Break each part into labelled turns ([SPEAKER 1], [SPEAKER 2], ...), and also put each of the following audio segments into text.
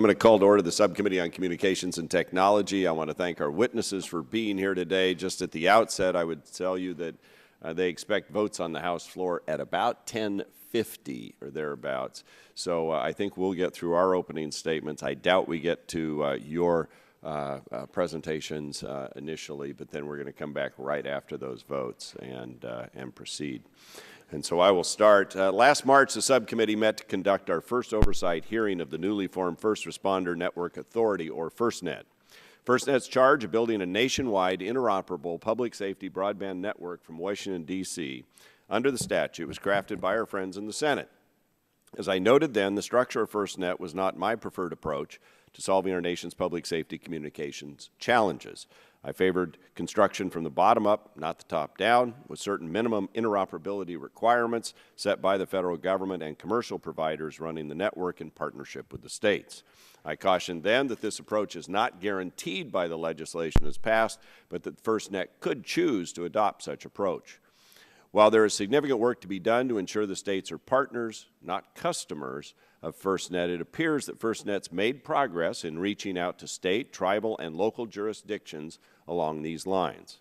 [SPEAKER 1] I'm going to call to order the Subcommittee on Communications and Technology. I want to thank our witnesses for being here today. Just at the outset, I would tell you that they expect votes on the House floor at about 10:50 or thereabouts. So I think we'll get through our opening statements. I doubt we get to your presentations initially, but then we're going to come back right after those votes and proceed. And so I will start. Last March, the subcommittee met to conduct our first oversight hearing of the newly formed First Responder Network Authority, or FirstNet. FirstNet's charge of building a nationwide interoperable public safety broadband network from Washington, D.C. under the statute was crafted by our friends in the Senate. As I noted then, the structure of FirstNet was not my preferred approach to solving our nation's public safety communications challenges. I favored construction from the bottom up, not the top down, with certain minimum interoperability requirements set by the federal government and commercial providers running the network in partnership with the states. I cautioned then that this approach is not guaranteed by the legislation as passed, but that FirstNet could choose to adopt such approach. While there is significant work to be done to ensure the states are partners, not customers, of FirstNet, it appears that FirstNet's made progress in reaching out to state, tribal, and local jurisdictions along these lines.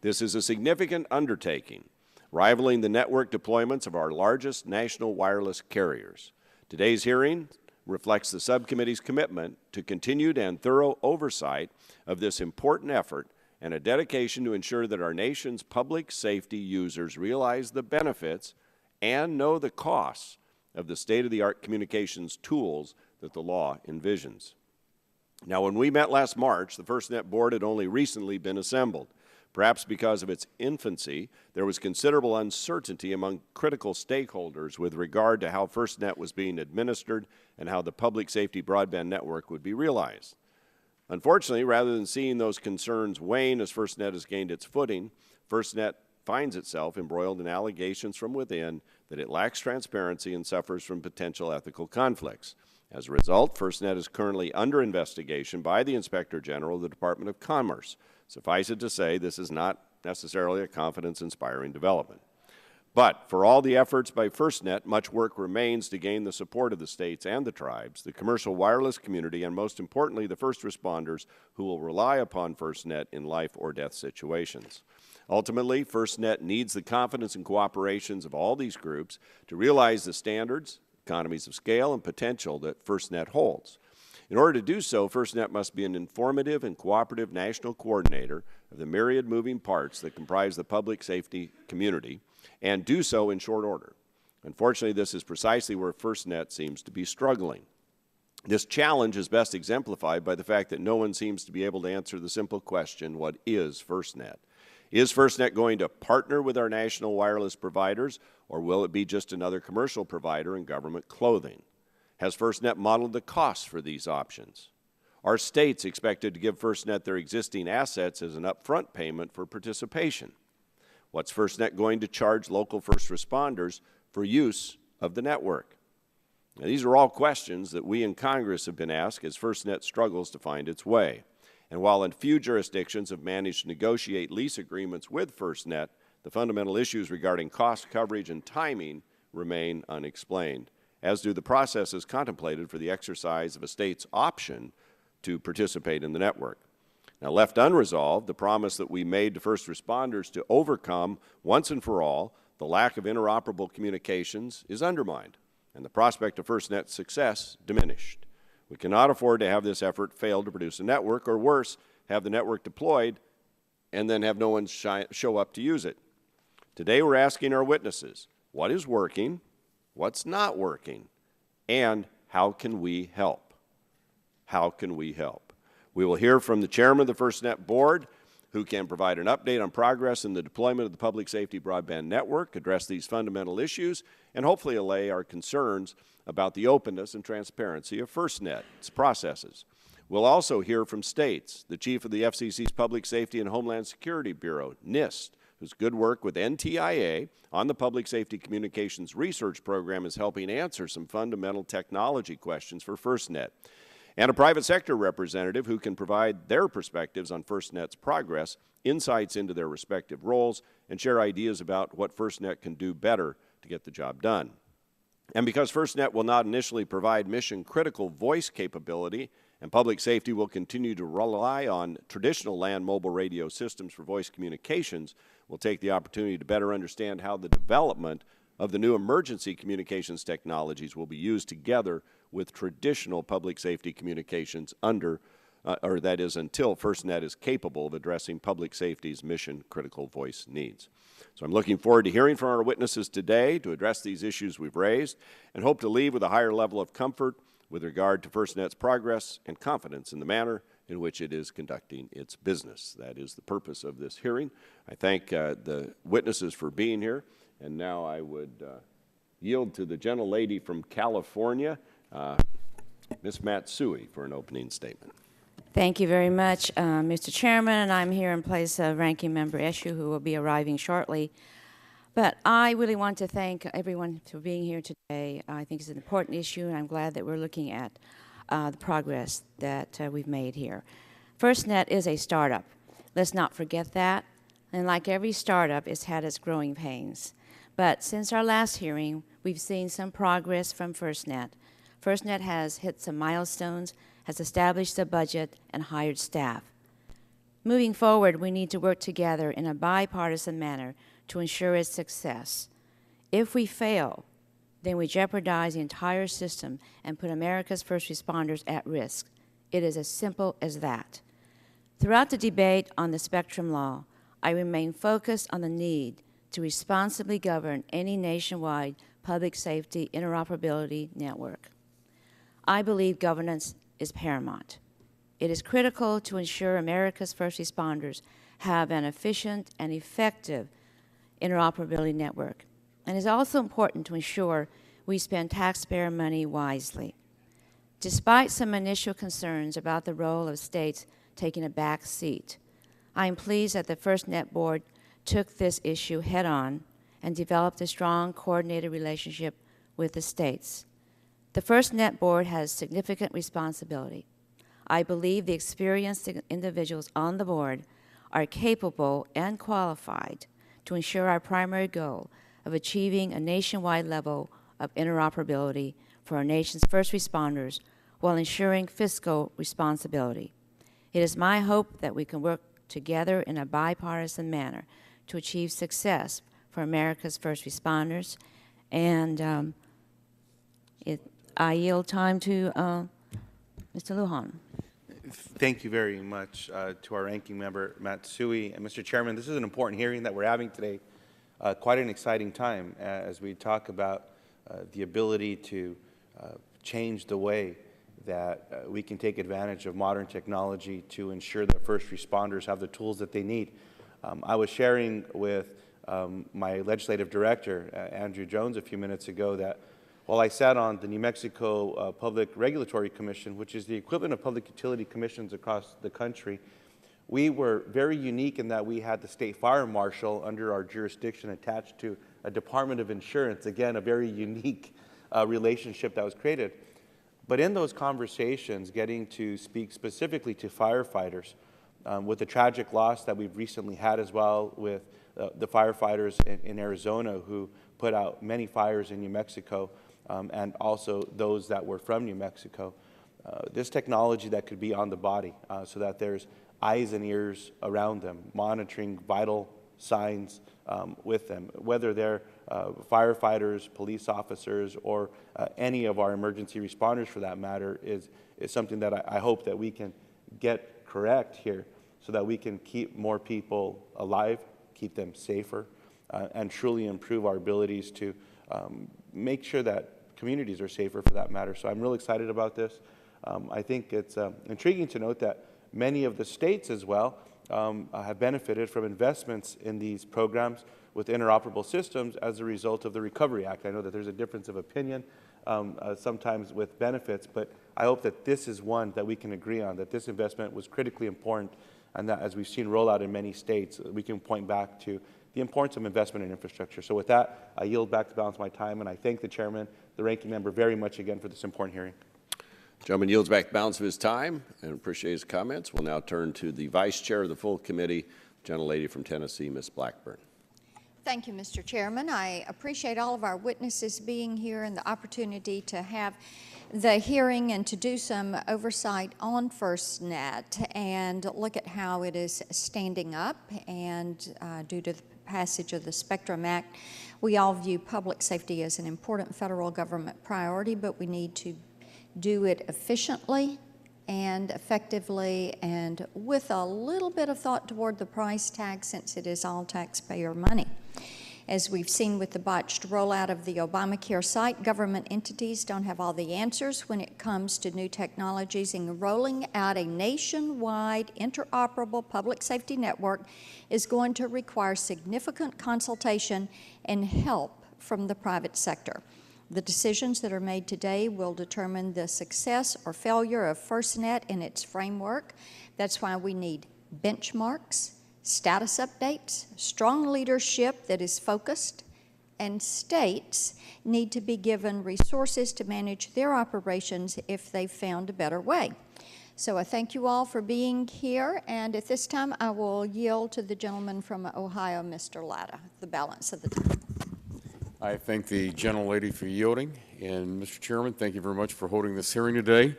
[SPEAKER 1] This is a significant undertaking, rivaling the network deployments of our largest national wireless carriers. Today's hearing reflects the subcommittee's commitment to continued and thorough oversight of this important effort and a dedication to ensure that our nation's public safety users realize the benefits and know the costs of the state-of-the-art communications tools that the law envisions. Now, when we met last March, the FirstNet board had only recently been assembled. Perhaps because of its infancy, there was considerable uncertainty among critical stakeholders with regard to how FirstNet was being administered and how the public safety broadband network would be realized. Unfortunately, rather than seeing those concerns wane as FirstNet has gained its footing, FirstNet finds itself embroiled in allegations from within that it lacks transparency and suffers from potential ethical conflicts. As a result, FirstNet is currently under investigation by the Inspector General of the Department of Commerce. Suffice it to say, this is not necessarily a confidence-inspiring development. But for all the efforts by FirstNet, much work remains to gain the support of the states and the tribes, the commercial wireless community, and most importantly, the first responders who will rely upon FirstNet in life or death situations. Ultimately, FirstNet needs the confidence and cooperations of all these groups to realize the standards, economies of scale, and potential that FirstNet holds. In order to do so, FirstNet must be an informative and cooperative national coordinator of the myriad moving parts that comprise the public safety community, and do so in short order. Unfortunately, this is precisely where FirstNet seems to be struggling. This challenge is best exemplified by the fact that no one seems to be able to answer the simple question, what is FirstNet? Is FirstNet going to partner with our national wireless providers, or will it be just another commercial provider in government clothing? Has FirstNet modeled the costs for these options? Are states expected to give FirstNet their existing assets as an upfront payment for participation? What's FirstNet going to charge local first responders for use of the network? Now, these are all questions that we in Congress have been asked as FirstNet struggles to find its way. And while a few jurisdictions have managed to negotiate lease agreements with FirstNet, the fundamental issues regarding cost, coverage, and timing remain unexplained, as do the processes contemplated for the exercise of a state's option to participate in the network. Now, left unresolved, the promise that we made to first responders to overcome once and for all the lack of interoperable communications is undermined, and the prospect of FirstNet's success diminished. We cannot afford to have this effort fail to produce a network, or worse, have the network deployed and then have no one show up to use it. Today we're asking our witnesses, what is working, what's not working, and how can we help? How can we help? We will hear from the chairman of the FirstNet board, who can provide an update on progress in the deployment of the public safety broadband network, address these fundamental issues, and hopefully allay our concerns about the openness and transparency of FirstNet's processes. We'll also hear from states, the chief of the FCC's Public Safety and Homeland Security Bureau, NIST, whose good work with NTIA on the Public Safety Communications Research Program is helping answer some fundamental technology questions for FirstNet, and a private sector representative who can provide their perspectives on FirstNet's progress, insights into their respective roles, and share ideas about what FirstNet can do better to get the job done. And because FirstNet will not initially provide mission-critical voice capability, and public safety will continue to rely on traditional land mobile radio systems for voice communications, we'll take the opportunity to better understand how the development of the new emergency communications technologies will be used together with traditional public safety communications until FirstNet is capable of addressing public safety's mission-critical voice needs. So I'm looking forward to hearing from our witnesses today to address these issues we've raised, and hope to leave with a higher level of comfort with regard to FirstNet's progress and confidence in the manner in which it is conducting its business. That is the purpose of this hearing. I thank the witnesses for being here, and now I would yield to the gentlelady from California, Ms. Matsui, for an opening statement.
[SPEAKER 2] Thank you very much, Mr. Chairman, and I'm here in place of Ranking Member Eshoo, who will be arriving shortly. But I really want to thank everyone for being here today. I think it's an important issue, and I'm glad that we're looking at the progress that we've made here. FirstNet is a startup. Let's not forget that. And like every startup, it's had its growing pains. But since our last hearing, we've seen some progress from FirstNet. FirstNet has hit some milestones, has established a budget, and hired staff. Moving forward, we need to work together in a bipartisan manner to ensure its success. If we fail, then we jeopardize the entire system and put America's first responders at risk. It is as simple as that. Throughout the debate on the spectrum law, I remain focused on the need to responsibly govern any nationwide public safety interoperability network. I believe governance is paramount. It is critical to ensure America's first responders have an efficient and effective interoperability network. And it's also important to ensure we spend taxpayer money wisely. Despite some initial concerns about the role of states taking a back seat, I am pleased that the FirstNet board took this issue head-on and developed a strong, coordinated relationship with the states. The FirstNet board has significant responsibility. I believe the experienced individuals on the board are capable and qualified to ensure our primary goal of achieving a nationwide level of interoperability for our nation's first responders while ensuring fiscal responsibility. It is my hope that we can work together in a bipartisan manner to achieve success for America's first responders. And I yield time to Mr. Lujan.
[SPEAKER 3] Thank you very much to our ranking member, Matsui. And Mr. Chairman, this is an important hearing that we're having today. Quite an exciting time as we talk about the ability to change the way that we can take advantage of modern technology to ensure that first responders have the tools that they need. I was sharing with my legislative director, Andrew Jones, a few minutes ago that while I sat on the New Mexico Public Regulatory Commission, which is the equivalent of public utility commissions across the country, we were very unique in that we had the state fire marshal under our jurisdiction attached to a Department of Insurance. Again, a very unique relationship that was created. But in those conversations, getting to speak specifically to firefighters, with the tragic loss that we've recently had as well with the firefighters in Arizona who put out many fires in New Mexico, and also those that were from New Mexico. This technology that could be on the body so that there's eyes and ears around them, monitoring vital signs with them, whether they're firefighters, police officers, or any of our emergency responders for that matter, is something that I hope that we can get correct here so that we can keep more people alive, keep them safer, and truly improve our abilities to make sure that communities are safer for that matter. So I'm really excited about this. I think it's intriguing to note that many of the states as well have benefited from investments in these programs with interoperable systems as a result of the Recovery Act. I know that there's a difference of opinion sometimes with benefits, but I hope that this is one that we can agree on, that this investment was critically important, and that as we've seen roll out in many states, we can point back to the importance of investment in infrastructure. So with that, I yield back the balance of my time, and I thank the chairman, the ranking member, very much again for this important hearing.
[SPEAKER 1] The gentleman yields back the balance of his time and appreciate his comments. We'll now turn to the vice chair of the full committee, gentlelady from Tennessee, Ms. Blackburn.
[SPEAKER 4] Thank you, Mr. Chairman. I appreciate all of our witnesses being here and the opportunity to have the hearing and to do some oversight on FirstNet and look at how it is standing up. And due to the passage of the Spectrum Act, we all view public safety as an important federal government priority, but we need to do it efficiently and effectively and with a little bit of thought toward the price tag, since it is all taxpayer money. As we've seen with the botched rollout of the Obamacare site, government entities don't have all the answers when it comes to new technologies, and rolling out a nationwide interoperable public safety network is going to require significant consultation and help from the private sector. The decisions that are made today will determine the success or failure of FirstNet and its framework. That's why we need benchmarks, status updates, strong leadership that is focused, and states need to be given resources to manage their operations if they've found a better way. So I thank you all for being here, and at this time I will yield to the gentleman from Ohio, Mr. Latta, the balance of the time.
[SPEAKER 5] I thank the gentlelady for yielding, and Mr. Chairman, thank you very much for holding this hearing today.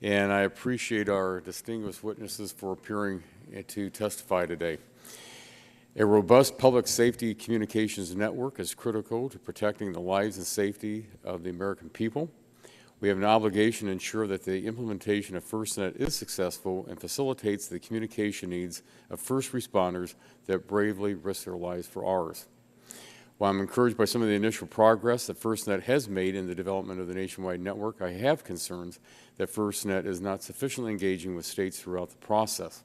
[SPEAKER 5] And I appreciate our distinguished witnesses for appearing to testify today. A robust public safety communications network is critical to protecting the lives and safety of the American people. We have an obligation to ensure that the implementation of FirstNet is successful and facilitates the communication needs of first responders that bravely risk their lives for ours. While I'm encouraged by some of the initial progress that FirstNet has made in the development of the nationwide network, I have concerns that FirstNet is not sufficiently engaging with states throughout the process.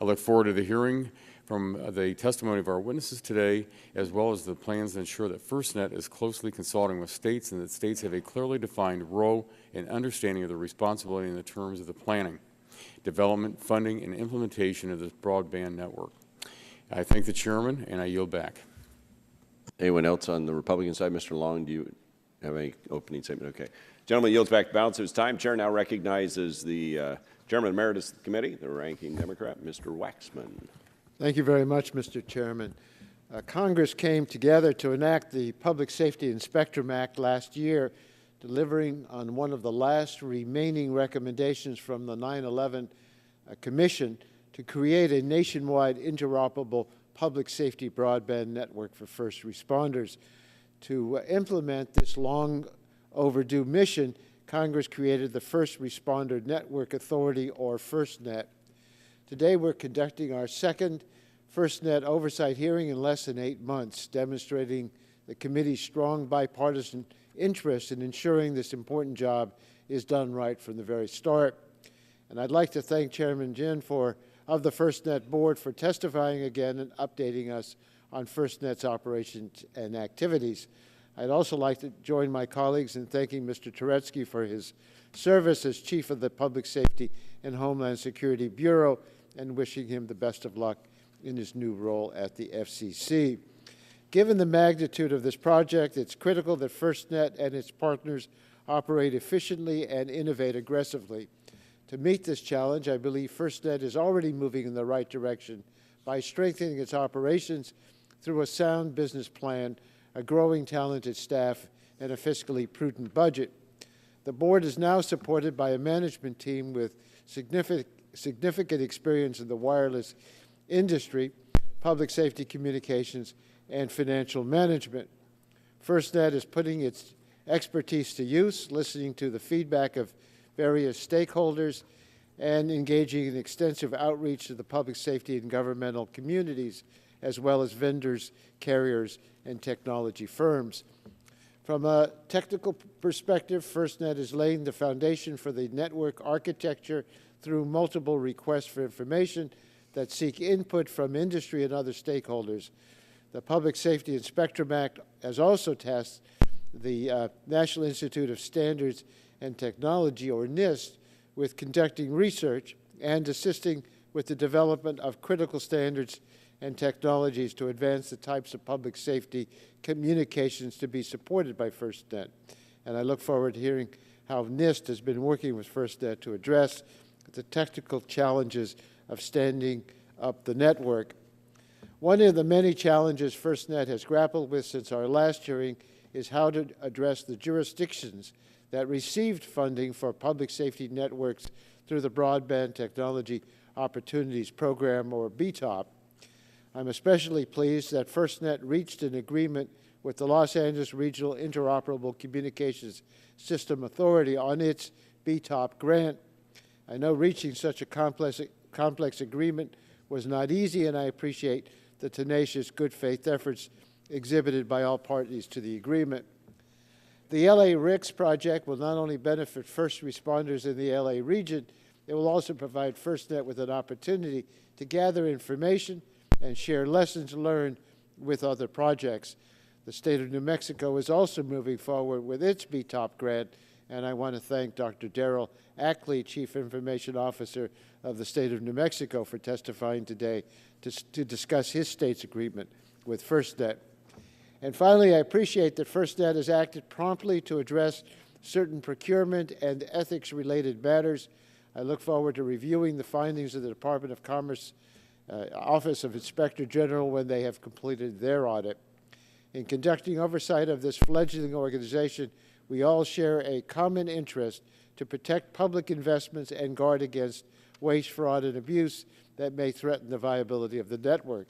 [SPEAKER 5] I look forward to the hearing from the testimony of our witnesses today, as well as the plans to ensure that FirstNet is closely consulting with states and that states have a clearly defined role and understanding of the responsibility in the terms of the planning, development, funding, and implementation of this broadband network. I thank the chairman, and I yield back.
[SPEAKER 1] Anyone else on the Republican side? Mr. Long, do you have any opening statement? Okay. Gentleman yields back the balance of his time. Chair now recognizes the Chairman Emeritus of the committee, the ranking Democrat, Mr. Waxman.
[SPEAKER 6] Thank you very much, Mr. Chairman. Congress came together to enact the Public Safety and Spectrum Act last year, delivering on one of the last remaining recommendations from the 9/11 Commission to create a nationwide interoperable public safety broadband network for first responders. To implement this long overdue mission, Congress created the First Responder Network Authority, or FirstNet. Today we're conducting our second FirstNet oversight hearing in less than 8 months, demonstrating the committee's strong bipartisan interest in ensuring this important job is done right from the very start. And I'd like to thank Chairman Jin of the FirstNet board for testifying again and updating us on FirstNet's operations and activities. I'd also like to join my colleagues in thanking Mr. Turetsky for his service as Chief of the Public Safety and Homeland Security Bureau and wishing him the best of luck in his new role at the FCC. Given the magnitude of this project, it's critical that FirstNet and its partners operate efficiently and innovate aggressively. To meet this challenge, I believe FirstNet is already moving in the right direction by strengthening its operations through a sound business plan, a growing talented staff, and a fiscally prudent budget. The board is now supported by a management team with significant experience in the wireless industry, public safety communications, and financial management. FirstNet is putting its expertise to use, listening to the feedback of various stakeholders, and engaging in extensive outreach to the public safety and governmental communities, as well as vendors, carriers, and technology firms. From a technical perspective, FirstNet is laying the foundation for the network architecture through multiple requests for information that seek input from industry and other stakeholders. The Public Safety and Spectrum Act has also tasked the National Institute of Standards and Technology, or NIST, with conducting research and assisting with the development of critical standards and technologies to advance the types of public safety communications to be supported by FirstNet. And I look forward to hearing how NIST has been working with FirstNet to address the technical challenges of standing up the network. One of the many challenges FirstNet has grappled with since our last hearing is how to address the jurisdictions that received funding for public safety networks through the Broadband Technology Opportunities Program, or BTOP. I'm especially pleased that FirstNet reached an agreement with the Los Angeles Regional Interoperable Communications System Authority on its BTOP grant. I know reaching such a complex agreement was not easy, and I appreciate the tenacious good faith efforts exhibited by all parties to the agreement. The LA RICS project will not only benefit first responders in the LA region, it will also provide FirstNet with an opportunity to gather information and share lessons learned with other projects. The state of New Mexico is also moving forward with its BTOP grant, and I want to thank Dr. Darrell Ackley, Chief Information Officer of the state of New Mexico, for testifying today to discuss his state's agreement with FirstNet. And finally, I appreciate that FirstNet has acted promptly to address certain procurement and ethics-related matters. I look forward to reviewing the findings of the Department of Commerce Office of Inspector General when they have completed their audit. In conducting oversight of this fledgling organization, we all share a common interest to protect public investments and guard against waste, fraud, and abuse that may threaten the viability of the network.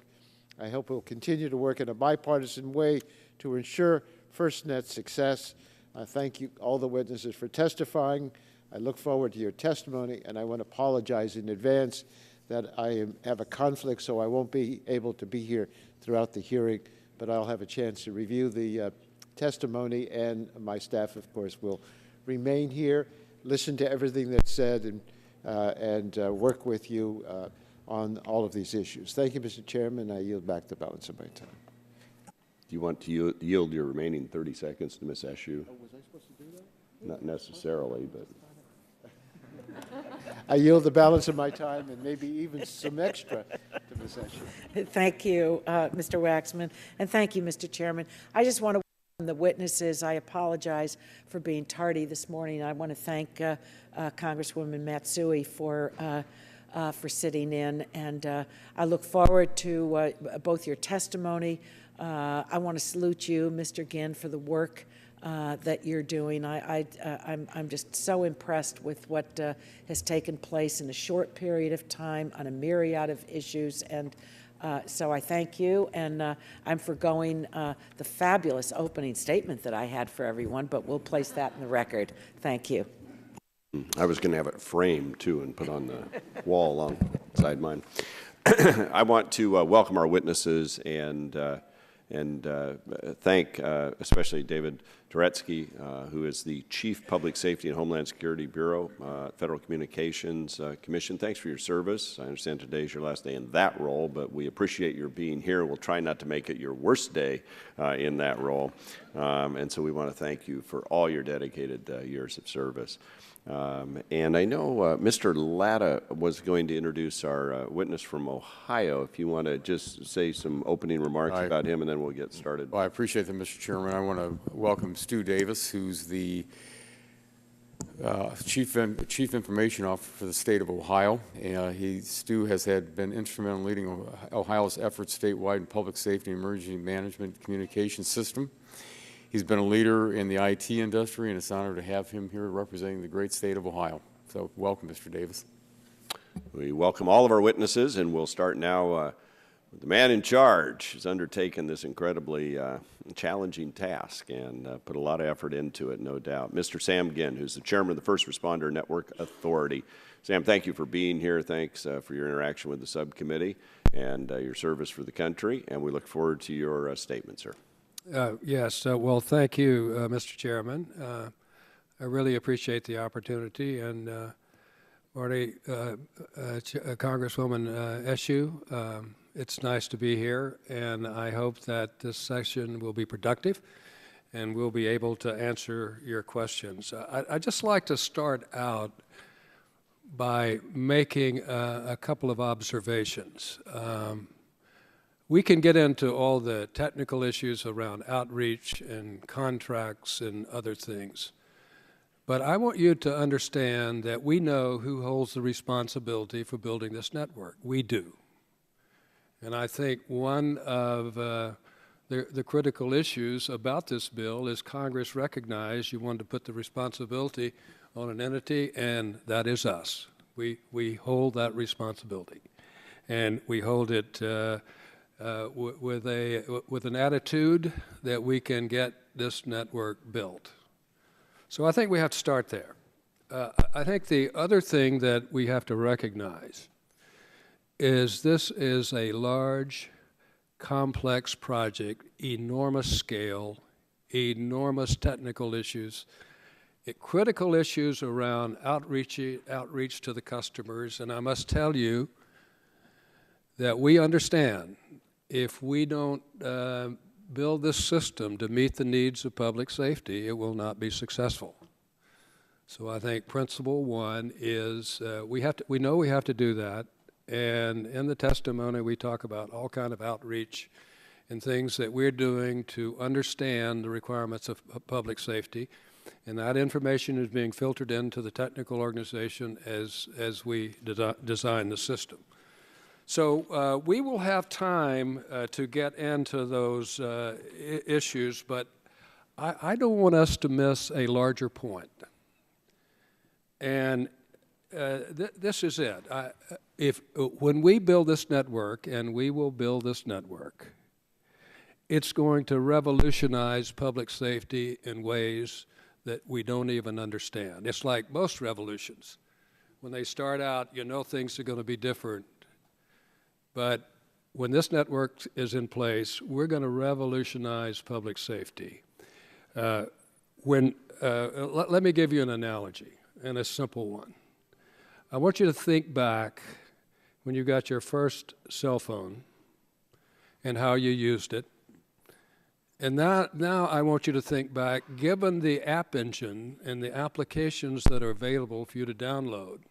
[SPEAKER 6] I hope we'll continue to work in a bipartisan way to ensure FirstNet's success. I thank you, all the witnesses, for testifying. I look forward to your testimony, and I want to apologize in advance that I have a conflict, so I won't be able to be here throughout the hearing, but I'll have a chance to review the testimony, and my staff, of course, will remain here, listen to everything that's said, and work with you on all of these issues. Thank you, Mr. Chairman. I yield back the balance of my time.
[SPEAKER 1] Do you want to yield your remaining 30 seconds to Ms. Eshoo?
[SPEAKER 6] Oh, was I supposed to do that?
[SPEAKER 1] Not necessarily, but...
[SPEAKER 6] I yield the balance of my time and maybe even some extra to Ms. Eshoo.
[SPEAKER 7] Thank you, Mr. Waxman, and thank you, Mr. Chairman. I just want to welcome the witnesses. I apologize for being tardy this morning. I want to thank Congresswoman Matsui for sitting in, and I look forward to both your testimony. I want to salute you, Mr. Ginn, for the work that you're doing. I'm just so impressed with what has taken place in a short period of time on a myriad of issues, and so I thank you, and I'm forgoing the fabulous opening statement that I had for everyone, but we'll place that in the record. Thank you.
[SPEAKER 1] I was going to have it framed, too, and put on the wall alongside mine. I want to welcome our witnesses and thank especially David Turetsky, who is the Chief Public Safety and Homeland Security Bureau, Federal Communications Commission. Thanks for your service. I understand today is your last day in that role, but we appreciate your being here. We'll try not to make it your worst day in that role. And so we want to thank you for all your dedicated years of service. And I know Mr. Latta was going to introduce our witness from Ohio. If you want to just say some opening remarks about him, and then we'll get started.
[SPEAKER 5] Well, I appreciate that, Mr. Chairman. I want to welcome Stu Davis, who's the Chief Information Officer for the state of Ohio. Stu has been instrumental in leading Ohio's efforts statewide in public safety and emergency management communication system. He's been a leader in the IT industry, and it's an honor to have him here representing the great state of Ohio. So welcome, Mr. Davis.
[SPEAKER 1] We welcome all of our witnesses, and we'll start now with the man in charge who's undertaken this incredibly challenging task and put a lot of effort into it, no doubt. Mr. Sam Ginn, who's the chairman of the First Responder Network Authority. Sam, thank you for being here. Thanks for your interaction with the subcommittee and your service for the country, and we look forward to your statement, sir.
[SPEAKER 8] Yes, well, thank you, Mr. Chairman. I really appreciate the opportunity, and Marty, Congresswoman Eshoo, it's nice to be here, and I hope that this session will be productive and we'll be able to answer your questions. I'd just like to start out by making a couple of observations. We can get into all the technical issues around outreach and contracts and other things, but I want you to understand that we know who holds the responsibility for building this network. We do. And I think one of the critical issues about this bill is Congress recognized you wanted to put the responsibility on an entity, and that is us. We hold that responsibility, and we hold it with an attitude that we can get this network built. So I think we have to start there. I think the other thing that we have to recognize is this is a large, complex project, enormous scale, enormous technical issues, critical issues around outreach to the customers. And I must tell you that we understand if we don't build this system to meet the needs of public safety, it will not be successful. So I think principle one is we know we have to do that. And in the testimony, we talk about all kind of outreach and things that we're doing to understand the requirements of public safety. And that information is being filtered into the technical organization as we design the system. So we will have time to get into those issues, but I don't want us to miss a larger point. And this is it. When we build this network, and we will build this network, it's going to revolutionize public safety in ways that we don't even understand. It's like most revolutions. When they start out, you know things are going to be different. But when this network is in place, we're going to revolutionize public safety. Let me give you an analogy, and a simple one. I want you to think back when you got your first cell phone and how you used it. And now I want you to think back, given the app engine and the applications that are available for you to download,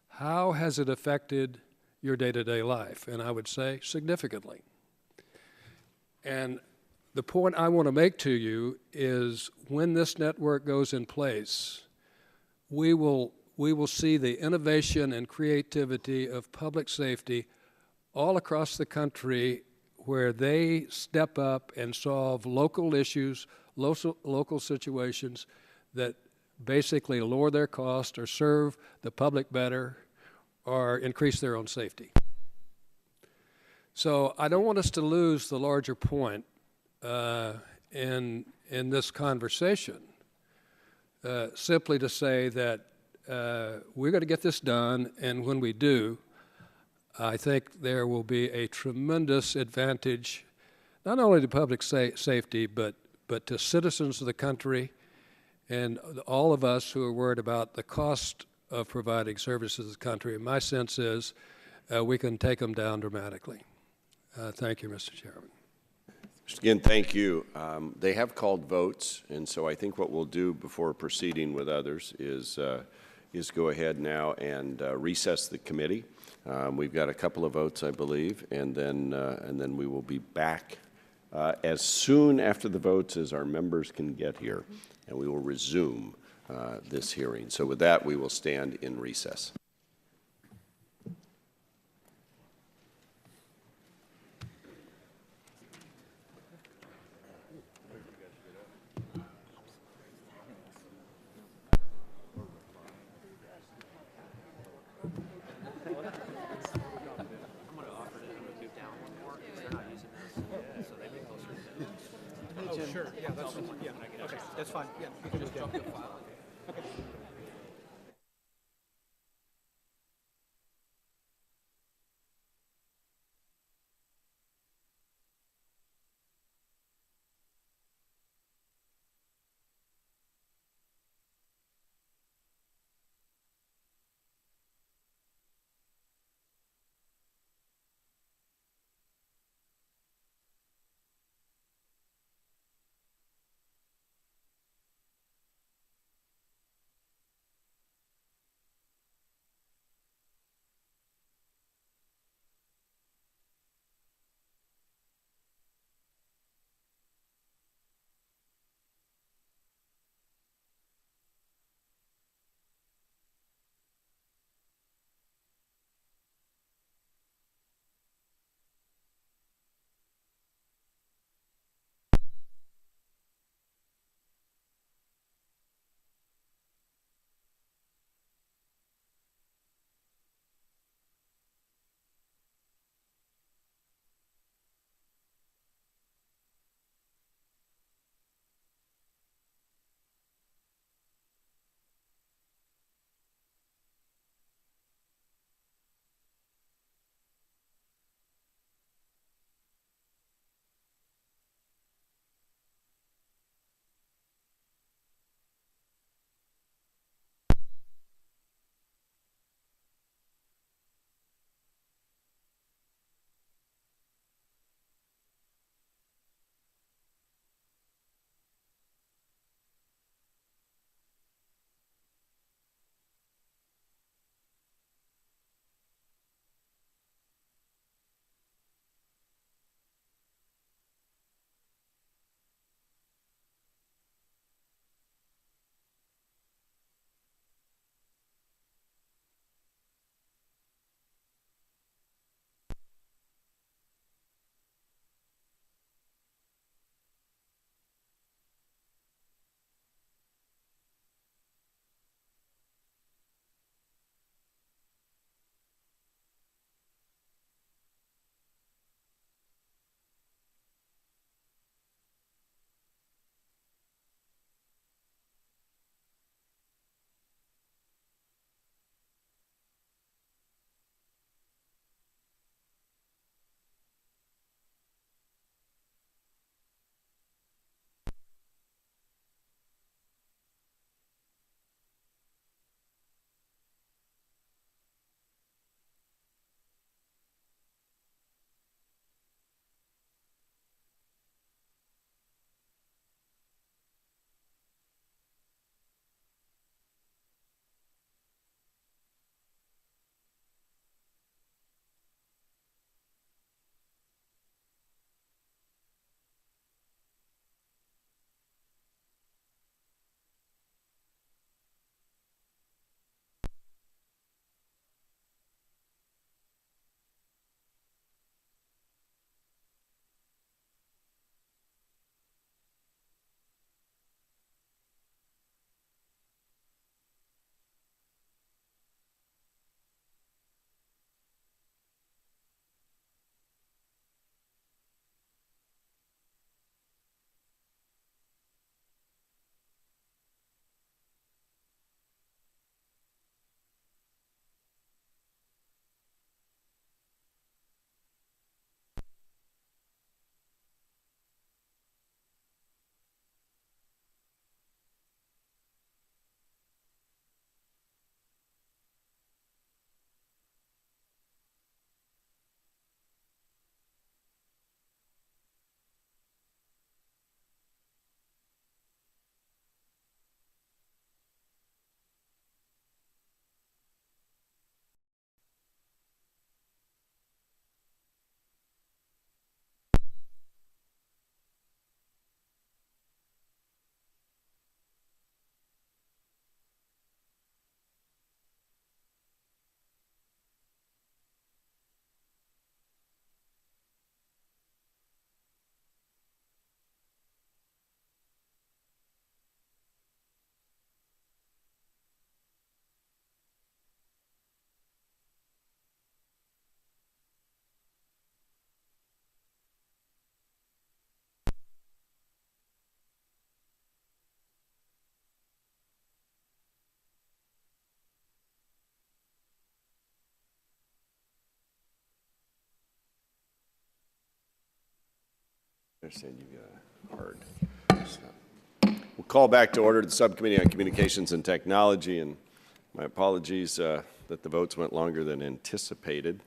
[SPEAKER 8] how has it affected your day-to-day life? And I would say significantly. And the point I want to make to you is when this network goes in place, we will see the innovation and creativity of public safety all across the country, where they step up and solve local issues, local situations that basically lower their cost or serve the public better or increase their own safety. So I don't want us to lose the larger point in this conversation, simply to say that we're going to get this done, and when we do, I think there will be a tremendous advantage, not only to public safety, but to citizens of the country and all of us who are worried about the cost of providing services to the country. And my sense is we can take them down dramatically. Thank you, Mr. Chairman.
[SPEAKER 1] Again, thank you. They have called votes, and so I think what we'll do before proceeding with others is go ahead now and recess the committee. We've got a couple of votes, I believe, and then we will be back as soon after the votes as our members can get here, and we will resume this hearing. So with that, we will stand in recess.
[SPEAKER 9] Sure, yeah, that's fine. Yeah, okay, that's fine. Yeah, you can just drop the file. Okay.
[SPEAKER 1] understand you got hard. We'll call back to order the Subcommittee on Communications and Technology, and my apologies that the votes went longer than anticipated,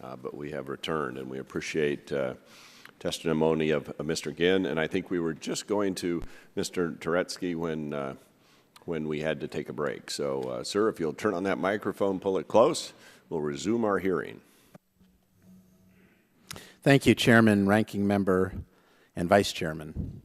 [SPEAKER 1] but we have returned, and we appreciate testimony of Mr. Ginn, and I think we were just going to Mr. Turetsky when we had to take a break. So, sir, if you'll turn on that microphone, pull it close, we'll resume our hearing.
[SPEAKER 10] Thank you, Chairman, Ranking Member, and Vice Chairman.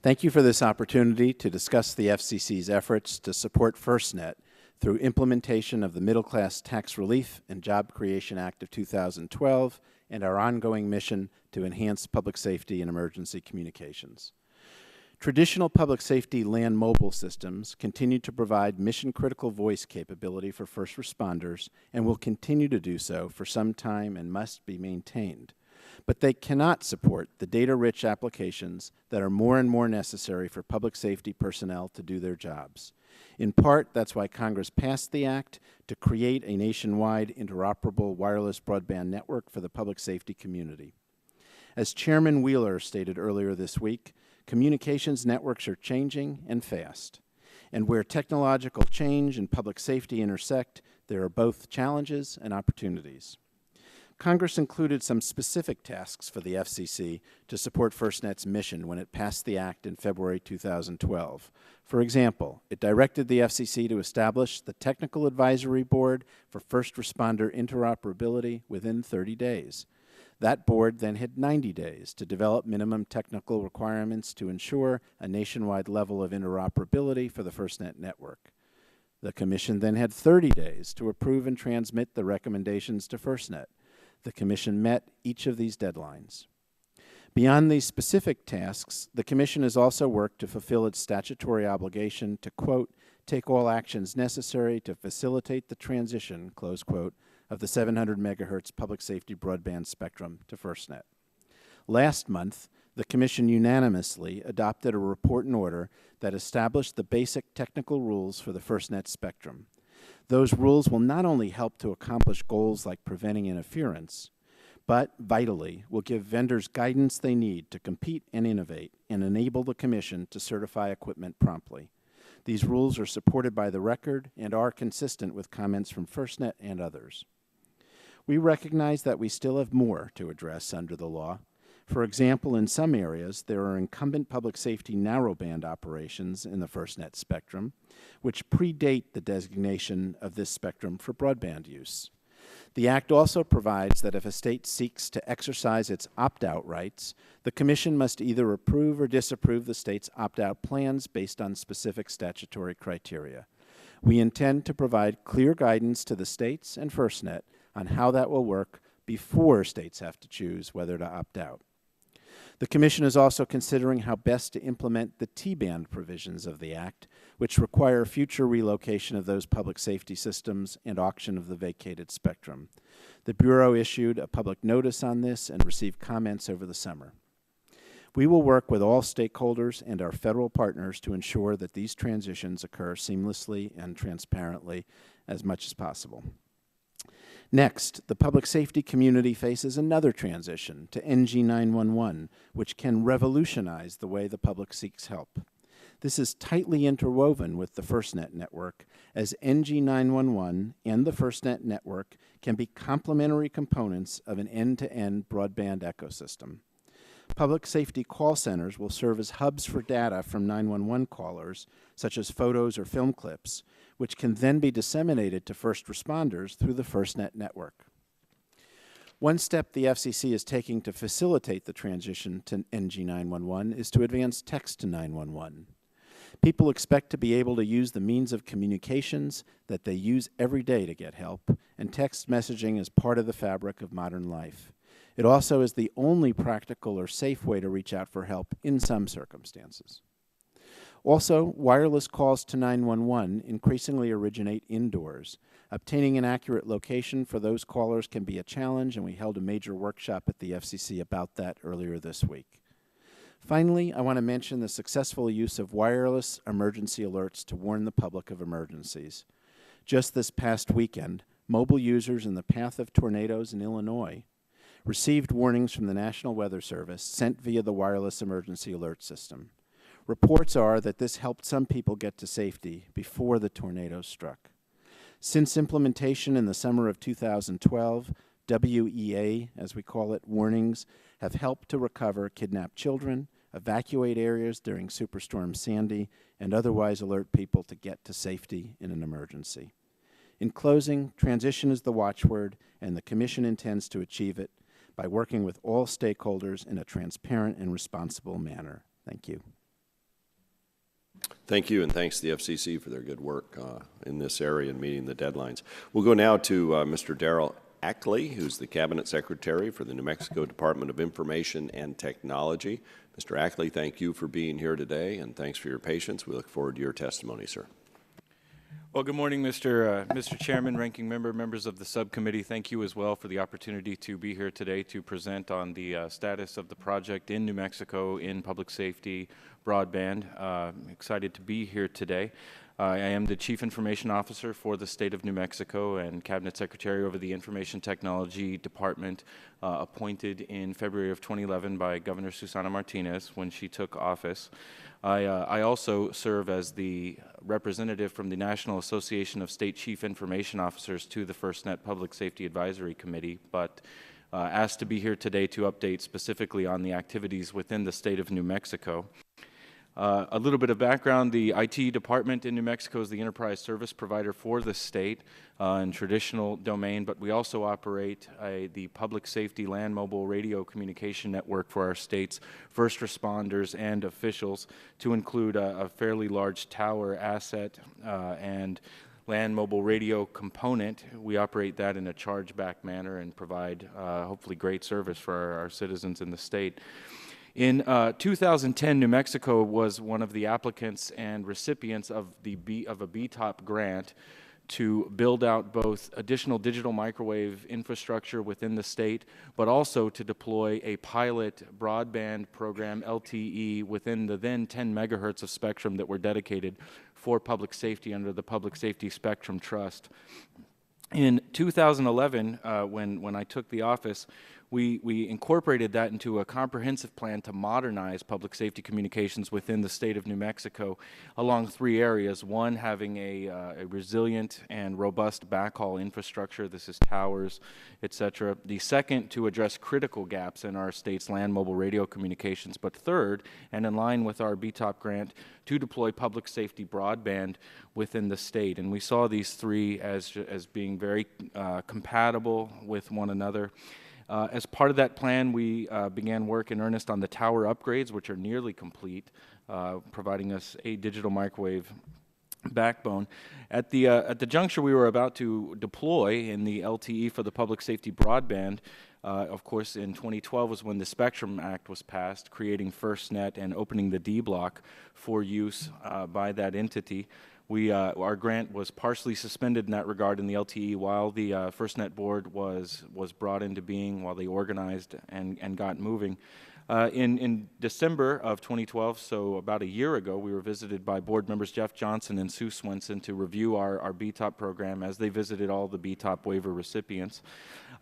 [SPEAKER 10] Thank you for this opportunity to discuss the FCC's efforts to support FirstNet through implementation of the Middle Class Tax Relief and Job Creation Act of 2012 and our ongoing mission to enhance public safety and emergency communications. Traditional public safety land mobile systems continue to provide mission-critical voice capability for first responders and will continue to do so for some time and must be maintained. But they cannot support the data-rich applications that are more and more necessary for public safety personnel to do their jobs. In part, that's why Congress passed the Act to create a nationwide interoperable wireless broadband network for the public safety community. As Chairman Wheeler stated earlier this week, communications networks are changing and fast. And where technological change and public safety intersect, there are both challenges and opportunities. Congress included some specific tasks for the FCC to support FirstNet's mission when it passed the Act in February 2012. For example, it directed the FCC to establish the Technical Advisory Board for First Responder Interoperability within 30 days. That board then had 90 days to develop minimum technical requirements to ensure a nationwide level of interoperability for the FirstNet network. The Commission then had 30 days to approve and transmit the recommendations to FirstNet. The Commission met each of these deadlines. Beyond these specific tasks, the Commission has also worked to fulfill its statutory obligation to, quote, take all actions necessary to facilitate the transition, close quote, of the 700 megahertz public safety broadband spectrum to FirstNet. Last month, the Commission unanimously adopted a report and order that established the basic technical rules for the FirstNet spectrum. Those rules will not only help to accomplish goals like preventing interference, but, vitally, will give vendors guidance they need to compete and innovate and enable the Commission to certify equipment promptly. These rules are supported by the record and are consistent with comments from FirstNet and others. We recognize that we still have more to address under the law. For example, in some areas, there are incumbent public safety narrowband operations in the FirstNet spectrum, which predate the designation of this spectrum for broadband use. The Act also provides that if a state seeks to exercise its opt-out rights, the Commission must either approve or disapprove the state's opt-out plans based on specific statutory criteria. We intend to provide clear guidance to the states and FirstNet on how that will work before states have to choose whether to opt out. The Commission is also considering how best to implement the T-band provisions of the Act, which require future relocation of those public safety systems and auction of the vacated spectrum. The Bureau issued a public notice on this and received comments over the summer. We will work with all stakeholders and our federal partners to ensure that these transitions occur seamlessly and transparently as much as possible. Next, the public safety community faces another transition to NG911, which can revolutionize the way the public seeks help. This is tightly interwoven with the FirstNet network, as NG911 and the FirstNet network can be complementary components of an end-to-end broadband ecosystem. Public safety call centers will serve as hubs for data from 911 callers, such as photos or film clips, which can then be disseminated to first responders through the FirstNet network. One step the FCC is taking to facilitate the transition to NG911 is to advance text to 911. People expect to be able to use the means of communications that they use every day to get help, and text messaging is part of the fabric of modern life. It also is the only practical or safe way to reach out for help in some circumstances. Also, wireless calls to 911 increasingly originate indoors. Obtaining an accurate location for those callers can be a challenge, and we held a major workshop at the FCC about that earlier this week. Finally, I want to mention the successful use of wireless emergency alerts to warn the public of emergencies. Just this past weekend, mobile users in the path of tornadoes in Illinois received warnings from the National Weather Service sent via the wireless emergency alert system. Reports are that this helped some people get to safety before the tornado struck. Since implementation in the summer of 2012, WEA, as we call it, warnings have helped to recover kidnapped children, evacuate areas during Superstorm Sandy, and otherwise alert people to get to safety in an emergency. In closing, transition is the watchword, and the Commission intends to achieve it by working with all stakeholders in a transparent and responsible manner. Thank you.
[SPEAKER 1] Thank you, and thanks to the FCC for their good work in this area and meeting the deadlines. We'll go now to Mr. Darrell Ackley, who's the Cabinet Secretary for the New Mexico Department of Information and Technology. Mr. Ackley, thank you for being here today, and thanks for your patience. We look forward to your testimony, sir.
[SPEAKER 11] Well, good morning, Mr. Chairman, Ranking Member, members of the subcommittee. Thank you as well for the opportunity to be here today to present on the status of the project in New Mexico in public safety broadband. Excited to be here today. I am the Chief Information Officer for the state of New Mexico and Cabinet Secretary over the Information Technology Department, appointed in February of 2011 by Governor Susana Martinez when she took office. I also serve as the representative from the National Association of State Chief Information Officers to the FirstNet Public Safety Advisory Committee, but asked to be here today to update specifically on the activities within the state of New Mexico. A little bit of background, the IT department in New Mexico is the enterprise service provider for the state in traditional domain, but we also operate the public safety land mobile radio communication network for our state's first responders and officials, to include a fairly large tower asset and land mobile radio component. We operate that in a chargeback manner and provide hopefully great service for our citizens in the state. In 2010, New Mexico was one of the applicants and recipients of a BTOP grant to build out both additional digital microwave infrastructure within the state, but also to deploy a pilot broadband program, LTE, within the then 10 megahertz of spectrum that were dedicated for public safety under the Public Safety Spectrum Trust. In 2011, when I took the office, we incorporated that into a comprehensive plan to modernize public safety communications within the state of New Mexico along three areas. One, having a resilient and robust backhaul infrastructure. This is towers, etc. The second, to address critical gaps in our state's land mobile radio communications. But third, and in line with our BTOP grant, to deploy public safety broadband within the state. And we saw these three as being very compatible with one another. As part of that plan, we began work in earnest on the tower upgrades, which are nearly complete, providing us a digital microwave backbone. At the juncture we were about to deploy in the LTE for the public safety broadband, of course, in 2012 was when the Spectrum Act was passed, creating FirstNet and opening the D block for use by that entity. Our grant was partially suspended in that regard in the LTE while the FirstNet board was brought into being, while they organized and got moving. In December of 2012, so about a year ago, we were visited by board members Jeff Johnson and Sue Swenson to review our BTOP program as they visited all the BTOP waiver recipients.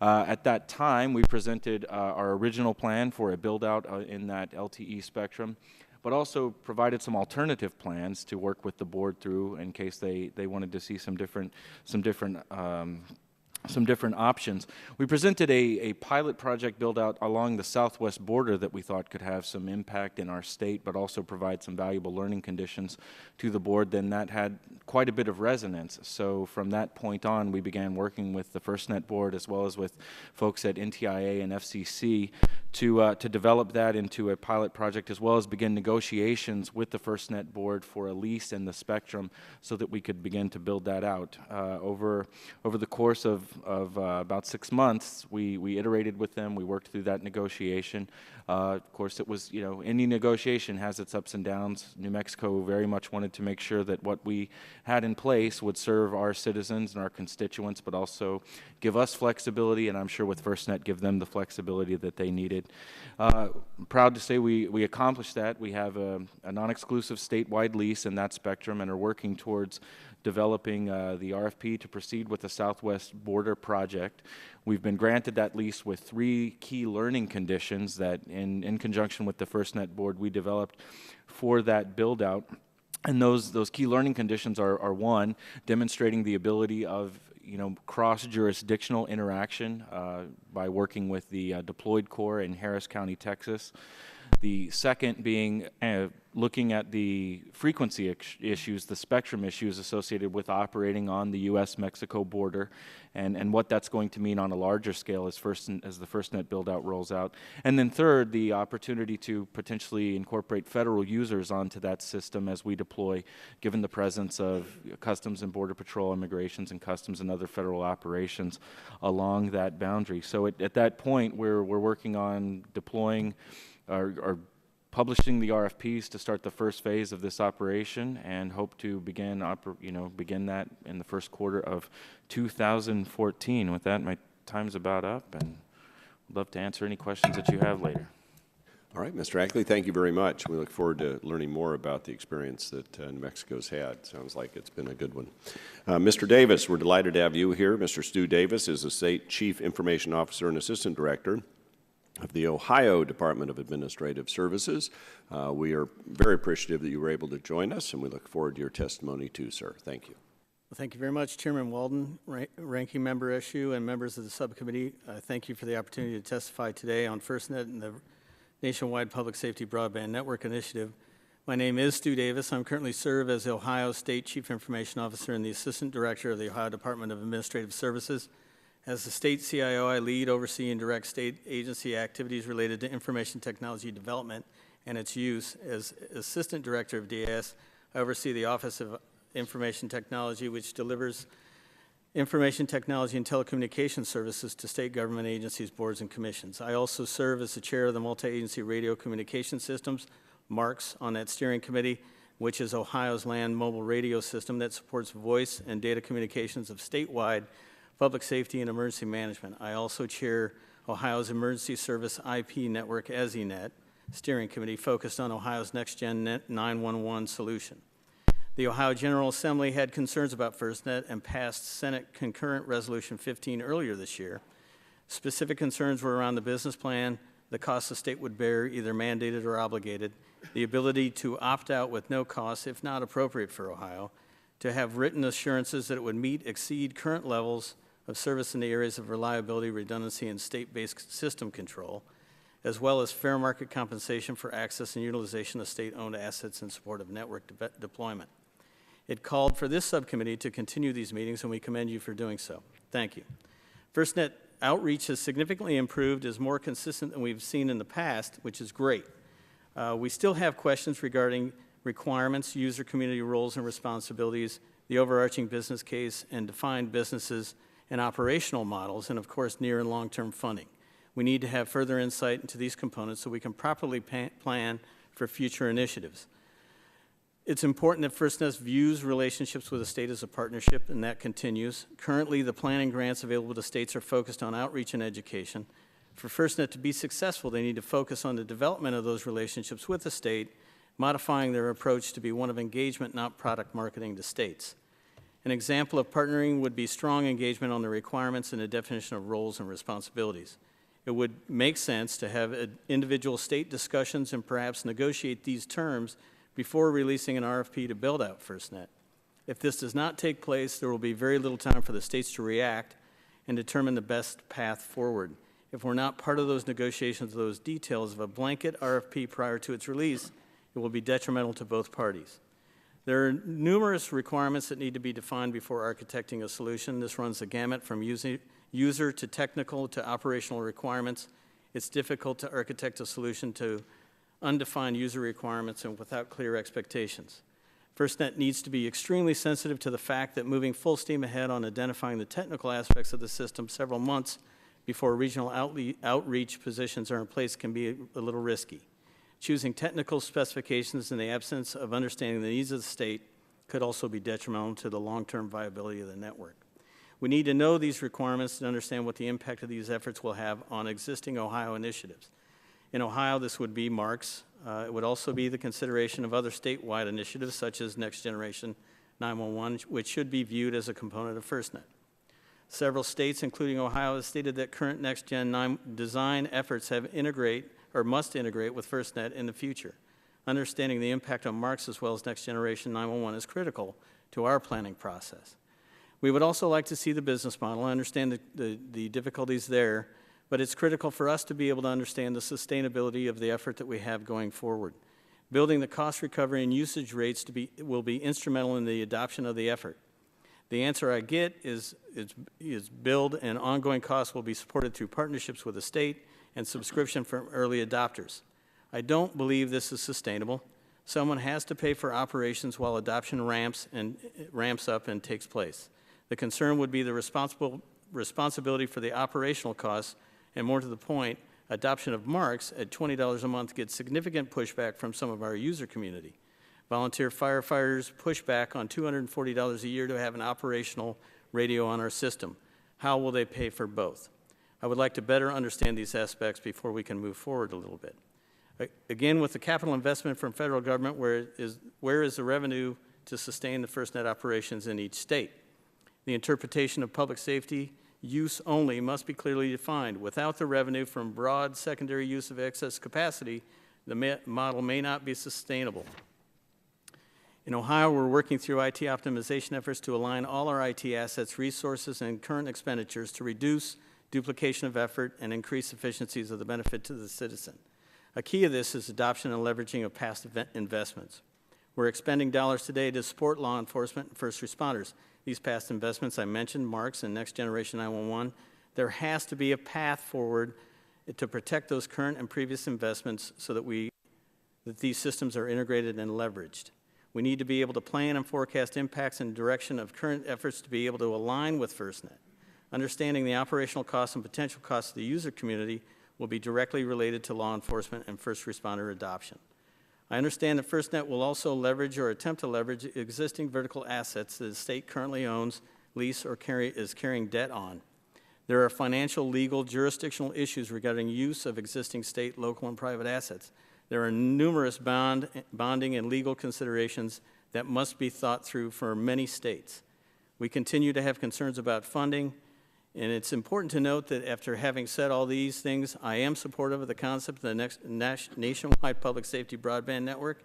[SPEAKER 11] At that time, we presented our original plan for a build-out in that LTE spectrum, but also provided some alternative plans to work with the board through in case they wanted to see some different options. We presented a pilot project build out along the southwest border that we thought could have some impact in our state, but also provide some valuable learning conditions to the board. Then that had quite a bit of resonance. So from that point on, we began working with the FirstNet board as well as with folks at NTIA and FCC to develop that into a pilot project, as well as begin negotiations with the FirstNet board for a lease in the spectrum so that we could begin to build that out. Over the course of about 6 months, we iterated with them. We worked through that negotiation. Of course, it was, any negotiation has its ups and downs. New Mexico very much wanted to make sure that what we had in place would serve our citizens and our constituents, but also give us flexibility, and I'm sure with FirstNet give them the flexibility that they needed. needed. I'm proud to say we accomplished that. We have a non-exclusive statewide lease in that spectrum and are working towards developing the RFP to proceed with the Southwest Border project. We've been granted that lease with 3 key learning conditions that in conjunction with the FirstNet board we developed for that build out. And those key learning conditions are 1, demonstrating the ability of cross-jurisdictional interaction by working with the deployed corps in Harris County, Texas. The second being looking at the frequency issues, the spectrum issues associated with operating on the U.S.-Mexico border, and what that's going to mean on a larger scale as the FirstNet build-out rolls out. And then third, the opportunity to potentially incorporate federal users onto that system as we deploy, given the presence of Customs and Border Patrol, Immigrations and Customs, and other federal operations along that boundary. So at that point, we're working on deploying or publishing the RFPs to start the first phase of this operation, and hope to begin that in the first quarter of 2014. With that, my time's about up, and I'd love to answer any questions that you have later.
[SPEAKER 1] All right, Mr. Ackley, thank you very much. We look forward to learning more about the experience that New Mexico's had. Sounds like it's been a good one. Mr. Davis, we're delighted to have you here. Mr. Stu Davis is the State Chief Information Officer and Assistant Director of the Ohio Department of Administrative Services. We are very appreciative that you were able to join us, and we look forward to your testimony too, sir. Thank you.
[SPEAKER 9] Well, thank you very much, Chairman Walden, Ranking Member Eshoo, and members of the subcommittee. Thank you for the opportunity to testify today on FirstNet and the Nationwide Public Safety Broadband Network Initiative. My name is Stu Davis. I'm currently serve as the Ohio State Chief Information Officer and the Assistant Director of the Ohio Department of Administrative Services. As the state CIO, I lead, oversee, and direct state agency activities related to information technology development and its use. As Assistant Director of DAS, I oversee the Office of Information Technology, which delivers information technology and telecommunications services to state government agencies, boards, and commissions. I also serve as the chair of the Multi-Agency Radio Communication Systems, MARCS, on that steering committee, which is Ohio's land mobile radio system that supports voice and data communications of statewide public safety and emergency management. I also chair Ohio's Emergency Service IP Network, EZINet, steering committee focused on Ohio's next-gen 911 solution. The Ohio General Assembly had concerns about FirstNet and passed Senate Concurrent Resolution 15 earlier this year. Specific concerns were around the business plan, the cost the state would bear, either mandated or obligated, the ability to opt out with no cost if not appropriate for Ohio, to have written assurances that it would exceed current levels of service in the areas of reliability, redundancy, and state-based system control, as well as fair market compensation for access and utilization of state-owned assets in support of network deployment. It called for this subcommittee to continue these meetings, and we commend you for doing so. Thank you. FirstNet outreach has significantly improved, is more consistent than we've seen in the past, which is great. We still have questions regarding requirements, user community roles and responsibilities, the overarching business case, and defined businesses and operational models, and of course, near and long-term funding. We need to have further insight into these components so we can properly plan for future initiatives. It's important that FirstNet views relationships with the state as a partnership, and that continues. Currently, the planning grants available to states are focused on outreach and education. For FirstNet to be successful, they need to focus on the development of those relationships with the state, modifying their approach to be one of engagement, not product marketing to states. An example of partnering would be strong engagement on the requirements and the definition of roles and responsibilities. It would make sense to have individual state discussions and perhaps negotiate these terms before releasing an RFP to build out FirstNet. If this does not take place, there will be very little time for the states to react and determine the best path forward. If we're not part of those negotiations, those details of a blanket RFP prior to its release, it will be detrimental to both parties. There are numerous requirements that need to be defined before architecting a solution. This runs the gamut from user to technical to operational requirements. It's difficult to architect a solution to undefined user requirements and without clear expectations. FirstNet needs to be extremely sensitive to the fact that moving full steam ahead on identifying the technical aspects of the system several months before regional outreach positions are in place can be a little risky. Choosing technical specifications in the absence of understanding the needs of the state could also be detrimental to the long-term viability of the network. We need to know these requirements and understand what the impact of these efforts will have on existing Ohio initiatives. In Ohio, this would be MARCS. It would also be the consideration of other statewide initiatives such as Next Generation 911, which should be viewed as a component of FirstNet. Several states, including Ohio, have stated that current Next Gen 9 design efforts must integrate with FirstNet in the future. Understanding the impact on MARCS as well as Next Generation 911 is critical to our planning process. We would also like to see the business model. I understand the difficulties there, but it's critical for us to be able to understand the sustainability of the effort that we have going forward. Building the cost recovery and usage rates will be instrumental in the adoption of the effort. The answer I get is build and ongoing costs will be supported through partnerships with the state and subscription from early adopters. I don't believe this is sustainable. Someone has to pay for operations while adoption ramps up and takes place. The concern would be the responsibility for the operational costs, and more to the point, adoption of MARCS at $20 a month gets significant pushback from some of our user community. Volunteer firefighters push back on $240 a year to have an operational radio on our system. How will they pay for both? I would like to better understand these aspects before we can move forward a little bit. Again, with the capital investment from federal government, where is the revenue to sustain the FirstNet operations in each state? The interpretation of public safety use only must be clearly defined. Without the revenue from broad secondary use of excess capacity, the model may not be sustainable. In Ohio, we're working through IT optimization efforts to align all our IT assets, resources, and current expenditures to reduce duplication of effort and increase efficiencies of the benefit to the citizen. A key of this is adoption and leveraging of past investments. We're expending dollars today to support law enforcement and first responders. These past investments I mentioned, MARCS and Next Generation 911, there has to be a path forward to protect those current and previous investments so that these systems are integrated and leveraged. We need to be able to plan and forecast impacts and direction of current efforts to be able to align with FirstNet. Understanding the operational costs and potential costs of the user community will be directly related to law enforcement and first responder adoption. I understand that FirstNet will also leverage or attempt to leverage existing vertical assets that the state currently owns, lease, or is carrying debt on. There are financial, legal, jurisdictional issues regarding use of existing state, local, and private assets. There are numerous bonding and legal considerations that must be thought through for many states. We continue to have concerns about funding, and it's important to note that after having said all these things, I am supportive of the concept of the next nationwide public safety broadband network,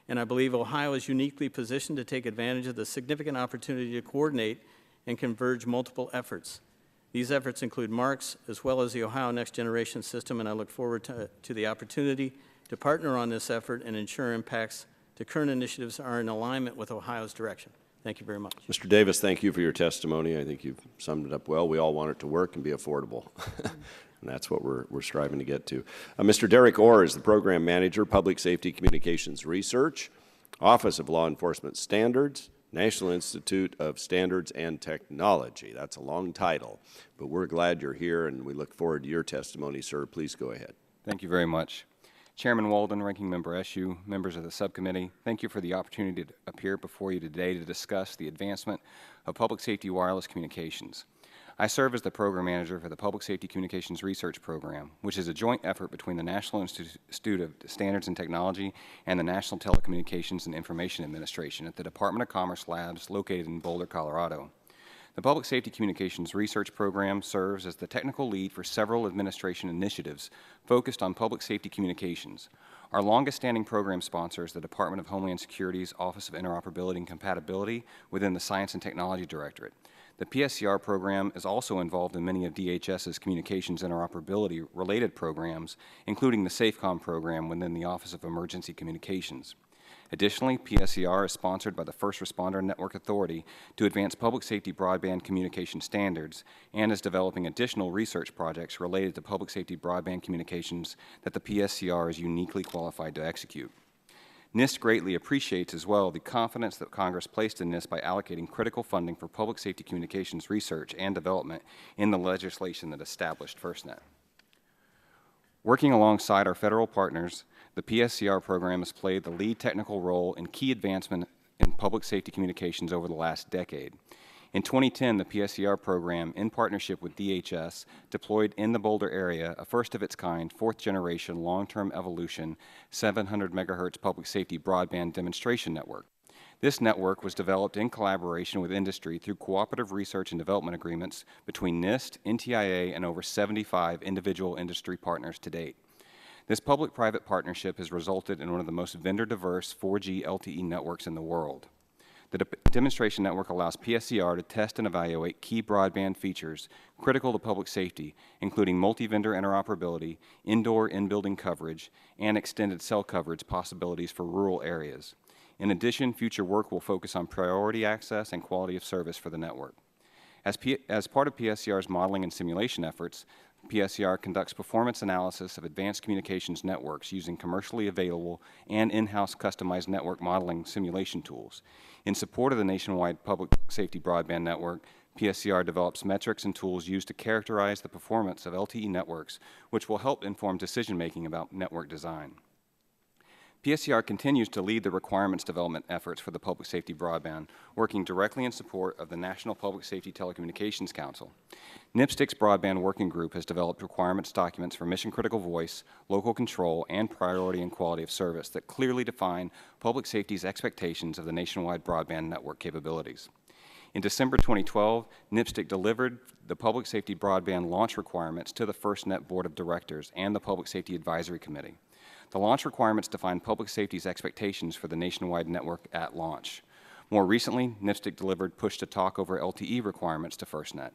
[SPEAKER 9] and I believe Ohio is uniquely positioned to take advantage of the significant opportunity to coordinate and converge multiple efforts. These efforts include MARCS as well as the Ohio Next Generation system, and I look forward to the opportunity to partner on this effort and ensure impacts to current initiatives are in alignment with Ohio's direction. Thank you very much.
[SPEAKER 1] Mr. Davis, thank you for your testimony. I think you've summed it up well. We all want it to work and be affordable. And that's what we're striving to get to. Mr. Derek Orr is the Program Manager, Public Safety Communications Research, Office of Law Enforcement Standards, National Institute of Standards and Technology. That's a long title, but we're glad you're here, and we look forward to your testimony, sir. Please go ahead.
[SPEAKER 12] Thank you very much. Chairman Walden, Ranking Member Eshoo, members of the subcommittee, thank you for the opportunity to appear before you today to discuss the advancement of public safety wireless communications. I serve as the Program Manager for the Public Safety Communications Research Program, which is a joint effort between the National Institute of Standards and Technology and the National Telecommunications and Information Administration at the Department of Commerce Labs located in Boulder, Colorado. The Public Safety Communications Research Program serves as the technical lead for several administration initiatives focused on public safety communications. Our longest-standing program sponsor is the Department of Homeland Security's Office of Interoperability and Compatibility within the Science and Technology Directorate. The PSCR program is also involved in many of DHS's communications interoperability-related programs, including the SAFECOM program within the Office of Emergency Communications. Additionally, PSCR is sponsored by the First Responder Network Authority to advance public safety broadband communication standards and is developing additional research projects related to public safety broadband communications that the PSCR is uniquely qualified to execute. NIST greatly appreciates as well the confidence that Congress placed in NIST by allocating critical funding for public safety communications research and development in the legislation that established FirstNet. Working alongside our federal partners, the PSCR program has played the lead technical role in key advancement in public safety communications over the last decade. In 2010, the PSCR program, in partnership with DHS, deployed in the Boulder area a first-of-its-kind, fourth-generation, long-term evolution 700 megahertz public safety broadband demonstration network. This network was developed in collaboration with industry through cooperative research and development agreements between NIST, NTIA, and over 75 individual industry partners to date. This public-private partnership has resulted in one of the most vendor-diverse 4G LTE networks in the world. The demonstration network allows PSCR to test and evaluate key broadband features critical to public safety, including multi-vendor interoperability, indoor in-building coverage, and extended cell coverage possibilities for rural areas. In addition, future work will focus on priority access and quality of service for the network. As part of PSCR's modeling and simulation efforts, PSCR conducts performance analysis of advanced communications networks using commercially available and in-house customized network modeling simulation tools. In support of the nationwide public safety broadband network, PSCR develops metrics and tools used to characterize the performance of LTE networks, which will help inform decision-making about network design. PSCR continues to lead the requirements development efforts for the public safety broadband, working directly in support of the National Public Safety Telecommunications Council. NIPSTIC's Broadband Working Group has developed requirements documents for mission-critical voice, local control, and priority and quality of service that clearly define public safety's expectations of the nationwide broadband network capabilities. In December 2012, NIPSTIC delivered the Public Safety Broadband launch requirements to the FirstNet Board of Directors and the Public Safety Advisory Committee. The launch requirements define public safety's expectations for the nationwide network at launch. More recently, NIPSTIC delivered push-to-talk over LTE requirements to FirstNet.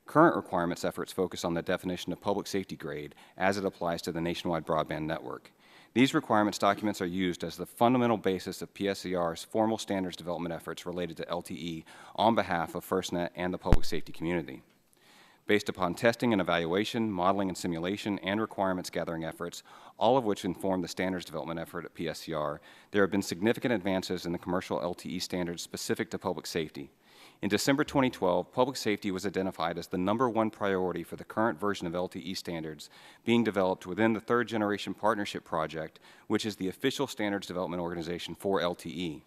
[SPEAKER 12] Current requirements efforts focus on the definition of public safety grade as it applies to the nationwide broadband network. These requirements documents are used as the fundamental basis of PSCR's formal standards development efforts related to LTE on behalf of FirstNet and the public safety community. Based upon testing and evaluation, modeling and simulation, and requirements gathering efforts, all of which inform the standards development effort at PSCR, there have been significant advances in the commercial LTE standards specific to public safety. In December 2012, public safety was identified as the #1 priority for the current version of LTE standards being developed within the Third Generation Partnership Project, which is the official standards development organization for LTE.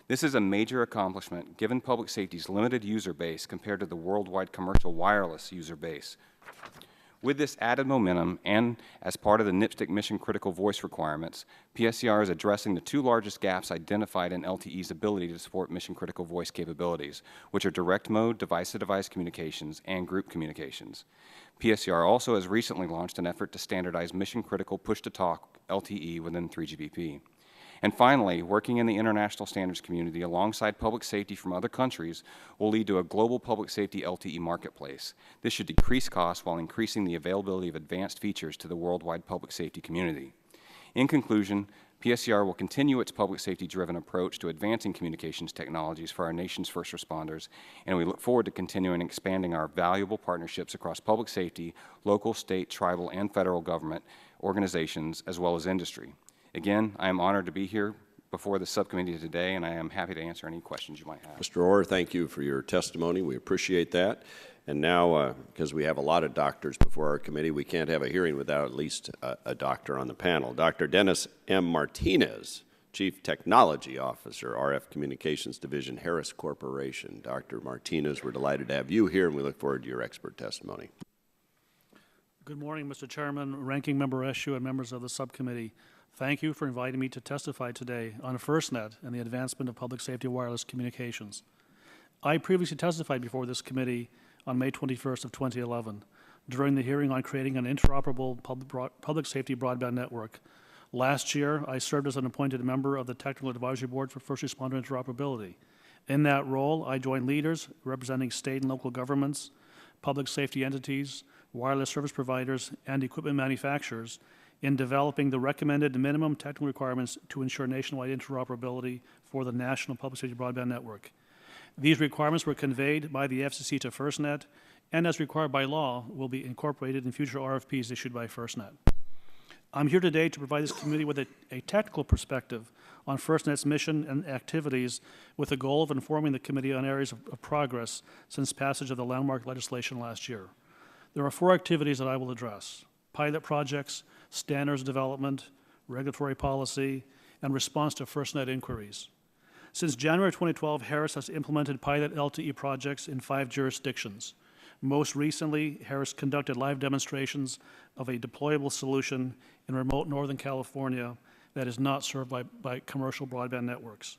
[SPEAKER 12] This is a major accomplishment given public safety's limited user base compared to the worldwide commercial wireless user base. With this added momentum and as part of the NIPSTIC mission-critical voice requirements, PSCR is addressing the two largest gaps identified in LTE's ability to support mission-critical voice capabilities, which are direct mode, device-to-device communications, and group communications. PSCR also has recently launched an effort to standardize mission-critical push-to-talk LTE within 3GPP. And finally, working in the international standards community alongside public safety from other countries will lead to a global public safety LTE marketplace. This should decrease costs while increasing the availability of advanced features to the worldwide public safety community. In conclusion, PSCR will continue its public safety-driven approach to advancing communications technologies for our nation's first responders, and we look forward to continuing expanding our valuable partnerships across public safety, local, state, tribal, and federal government organizations, as well as industry. Again, I am honored to be here before the subcommittee today, and I am happy to answer any questions you might have.
[SPEAKER 1] Mr. Orr, thank you for your testimony. We appreciate that. And now, because we have a lot of doctors before our committee, we can't have a hearing without at least a doctor on the panel. Dr. Dennis M. Martinez, Chief Technology Officer, RF Communications Division, Harris Corporation. Dr. Martinez, we're delighted to have you here, and we look forward to your expert testimony.
[SPEAKER 13] Good morning, Mr. Chairman, Ranking Member Eshoo, and members of the subcommittee. Thank you for inviting me to testify today on FirstNet and the advancement of public safety wireless communications. I previously testified before this committee on May 21st of 2011 during the hearing on creating an interoperable public safety broadband network. Last year, I served as an appointed member of the Technical Advisory Board for First Responder Interoperability. In that role, I joined leaders representing state and local governments, public safety entities, wireless service providers, and equipment manufacturers in developing the recommended minimum technical requirements to ensure nationwide interoperability for the National Public Safety Broadband Network. These requirements were conveyed by the FCC to FirstNet, and as required by law, will be incorporated in future RFPs issued by FirstNet. I'm here today to provide this committee with a technical perspective on FirstNet's mission and activities with the goal of informing the committee on areas of progress since passage of the landmark legislation last year. There are 4 activities that I will address: pilot projects, standards development, regulatory policy, and response to FirstNet inquiries. Since January 2012, Harris has implemented pilot LTE projects in 5 jurisdictions. Most recently, Harris conducted live demonstrations of a deployable solution in remote Northern California that is not served by commercial broadband networks.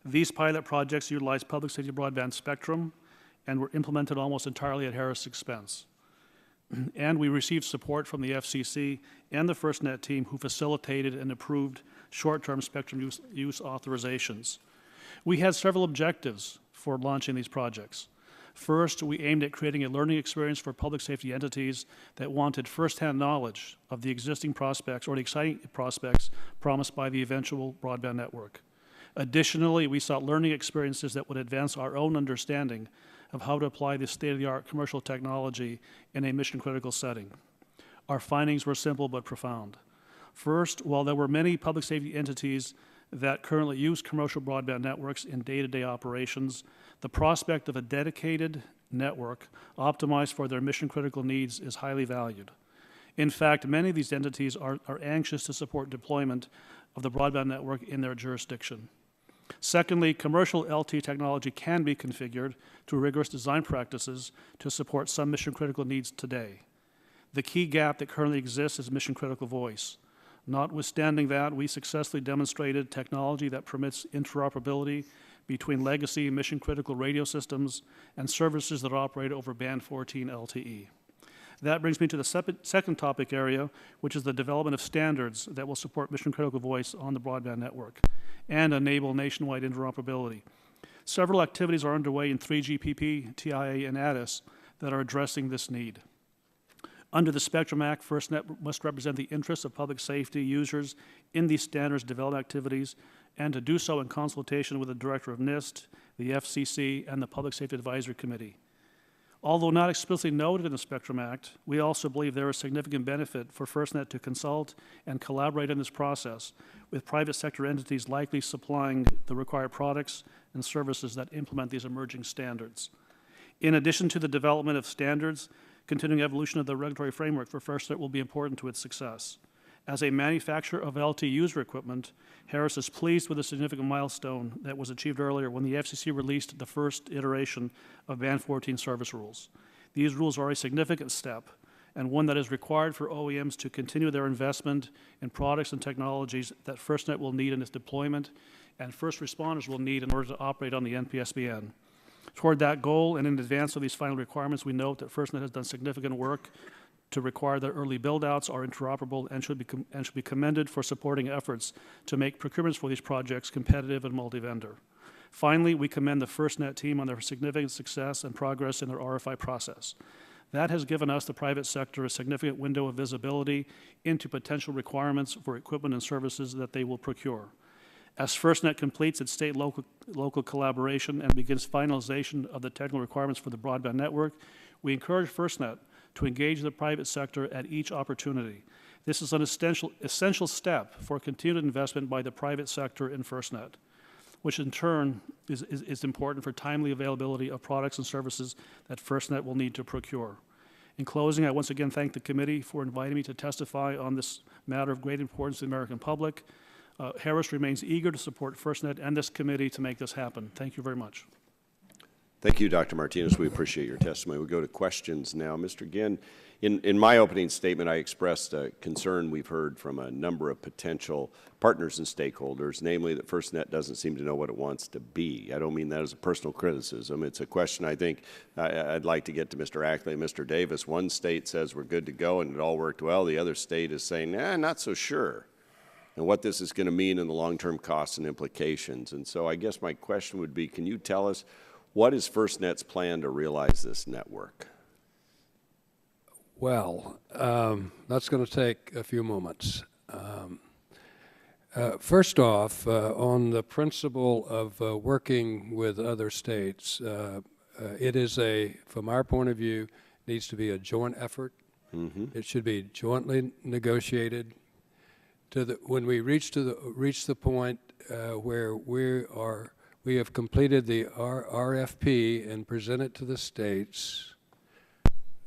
[SPEAKER 13] These pilot projects utilize public safety broadband spectrum and were implemented almost entirely at Harris' expense. And we received support from the FCC and the FirstNet team, who facilitated and approved short-term spectrum use authorizations. We had several objectives for launching these projects. First, we aimed at creating a learning experience for public safety entities that wanted firsthand knowledge of the existing prospects or the exciting prospects promised by the eventual broadband network. Additionally, we sought learning experiences that would advance our own understanding of how to apply this state-of-the-art commercial technology in a mission-critical setting. Our findings were simple but profound. First, while there were many public safety entities that currently use commercial broadband networks in day-to-day operations, the prospect of a dedicated network optimized for their mission-critical needs is highly valued. In fact, many of these entities are anxious to support deployment of the broadband network in their jurisdiction. Secondly, commercial LTE technology can be configured through rigorous design practices to support some mission-critical needs today. The key gap that currently exists is mission-critical voice. Notwithstanding that, we successfully demonstrated technology that permits interoperability between legacy mission-critical radio systems and services that operate over Band 14 LTE. That brings me to the second topic area, which is the development of standards that will support mission-critical voice on the broadband network and enable nationwide interoperability. Several activities are underway in 3GPP, TIA, and ADIS that are addressing this need. Under the Spectrum Act, FirstNet must represent the interests of public safety users in these standards development activities, and to do so in consultation with the Director of NIST, the FCC, and the Public Safety Advisory Committee. Although not explicitly noted in the Spectrum Act, we also believe there is significant benefit for FirstNet to consult and collaborate in this process, with private sector entities likely supplying the required products and services that implement these emerging standards. In addition to the development of standards, continuing evolution of the regulatory framework for FirstNet will be important to its success. As a manufacturer of LTE user equipment, Harris is pleased with a significant milestone that was achieved earlier when the FCC released the first iteration of Band 14 service rules. These rules are a significant step, and one that is required for OEMs to continue their investment in products and technologies that FirstNet will need in its deployment and first responders will need in order to operate on the NPSBN. Toward that goal, and in advance of these final requirements, we note that FirstNet has done significant work to require that early build-outs are interoperable and should be commended for supporting efforts to make procurements for these projects competitive and multi-vendor. Finally, we commend the FirstNet team on their significant success and progress in their RFI process. That has given us, the private sector, a significant window of visibility into potential requirements for equipment and services that they will procure. As FirstNet completes its state-local collaboration and begins finalization of the technical requirements for the broadband network, we encourage FirstNet to engage the private sector at each opportunity. This is an essential step for continued investment by the private sector in FirstNet, which in turn is important for timely availability of products and services that FirstNet will need to procure. In closing, I once again thank the committee for inviting me to testify on this matter of great importance to the American public. Harris remains eager to support FirstNet and this committee to make this happen. Thank you very much.
[SPEAKER 1] Thank you, Dr. Martinez. We appreciate your testimony. We'll go to questions now. Mr. Ginn, in my opening statement, I expressed a concern we've heard from a number of potential partners and stakeholders, namely that FirstNet doesn't seem to know what it wants to be. I don't mean that as a personal criticism. It's a question I think I'd like to get to Mr. Ackley and Mr. Davis. One state says we're good to go and it all worked well. The other state is saying, nah, not so sure, and what this is going to mean in the long-term costs and implications. And so I guess my question would be, can you tell us what is FirstNet's plan to realize this network?
[SPEAKER 8] Well, that's going to take a few moments. First off, on the principle of working with other states, it is from our point of view, needs to be a joint effort. Mm-hmm. It should be jointly negotiated. When we reach the point where we have completed the RFP and present it to the states,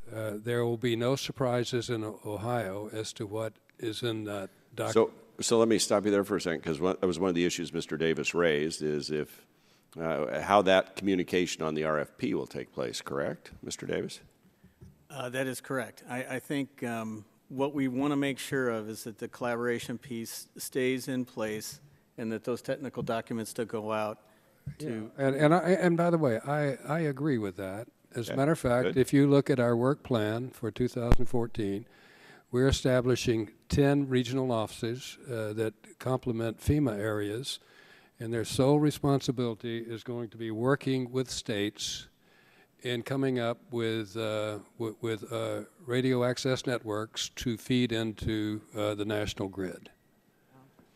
[SPEAKER 8] there will be no surprises in Ohio as to what is in that document.
[SPEAKER 1] So let me stop you there for a second, because that was one of the issues Mr. Davis raised, is if how that communication on the RFP will take place, correct, Mr. Davis?
[SPEAKER 9] That is correct. I think what we want to make sure of is that the collaboration piece stays in place and that those technical documents that go out to.
[SPEAKER 8] Yeah. And by the way, I agree with that. As a matter of fact,
[SPEAKER 1] Good.
[SPEAKER 8] if you look at our work plan for 2014, we're establishing 10 regional offices that complement FEMA areas, and their sole responsibility is going to be working with states in coming up with radio access networks to feed into the national grid.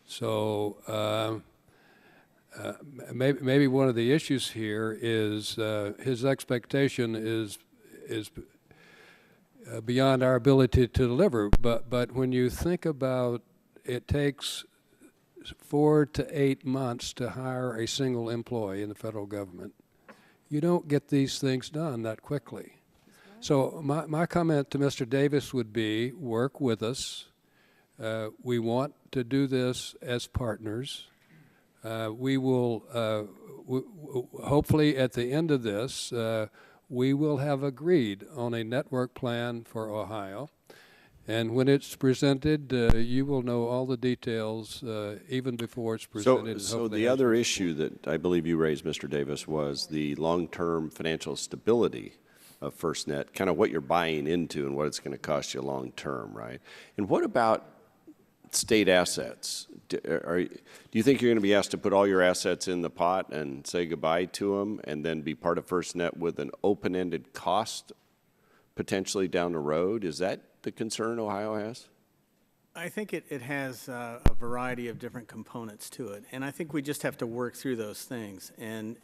[SPEAKER 8] So maybe one of the issues here is his expectation is beyond our ability to deliver. But when you think about it takes 4 to 8 months to hire a single employee in the federal government, you don't get these things done that quickly. So my comment to Mr. Davis would be, work with us. We want to do this as partners. We will, hopefully at the end of this, we will have agreed on a network plan for Ohio. And when it's presented, you will know all the details even before it's presented.
[SPEAKER 1] So the other issue that I believe you raised, Mr. Davis, was the long-term financial stability of FirstNet, kind of what you're buying into and what it's going to cost you long-term, right? And what about state assets? Do you think you're going to be asked to put all your assets in the pot and say goodbye to them and then be part of FirstNet with an open-ended cost potentially down the road? Is that the concern Ohio has?
[SPEAKER 9] I think it has a variety of different components to it, and I think we just have to work through those things. And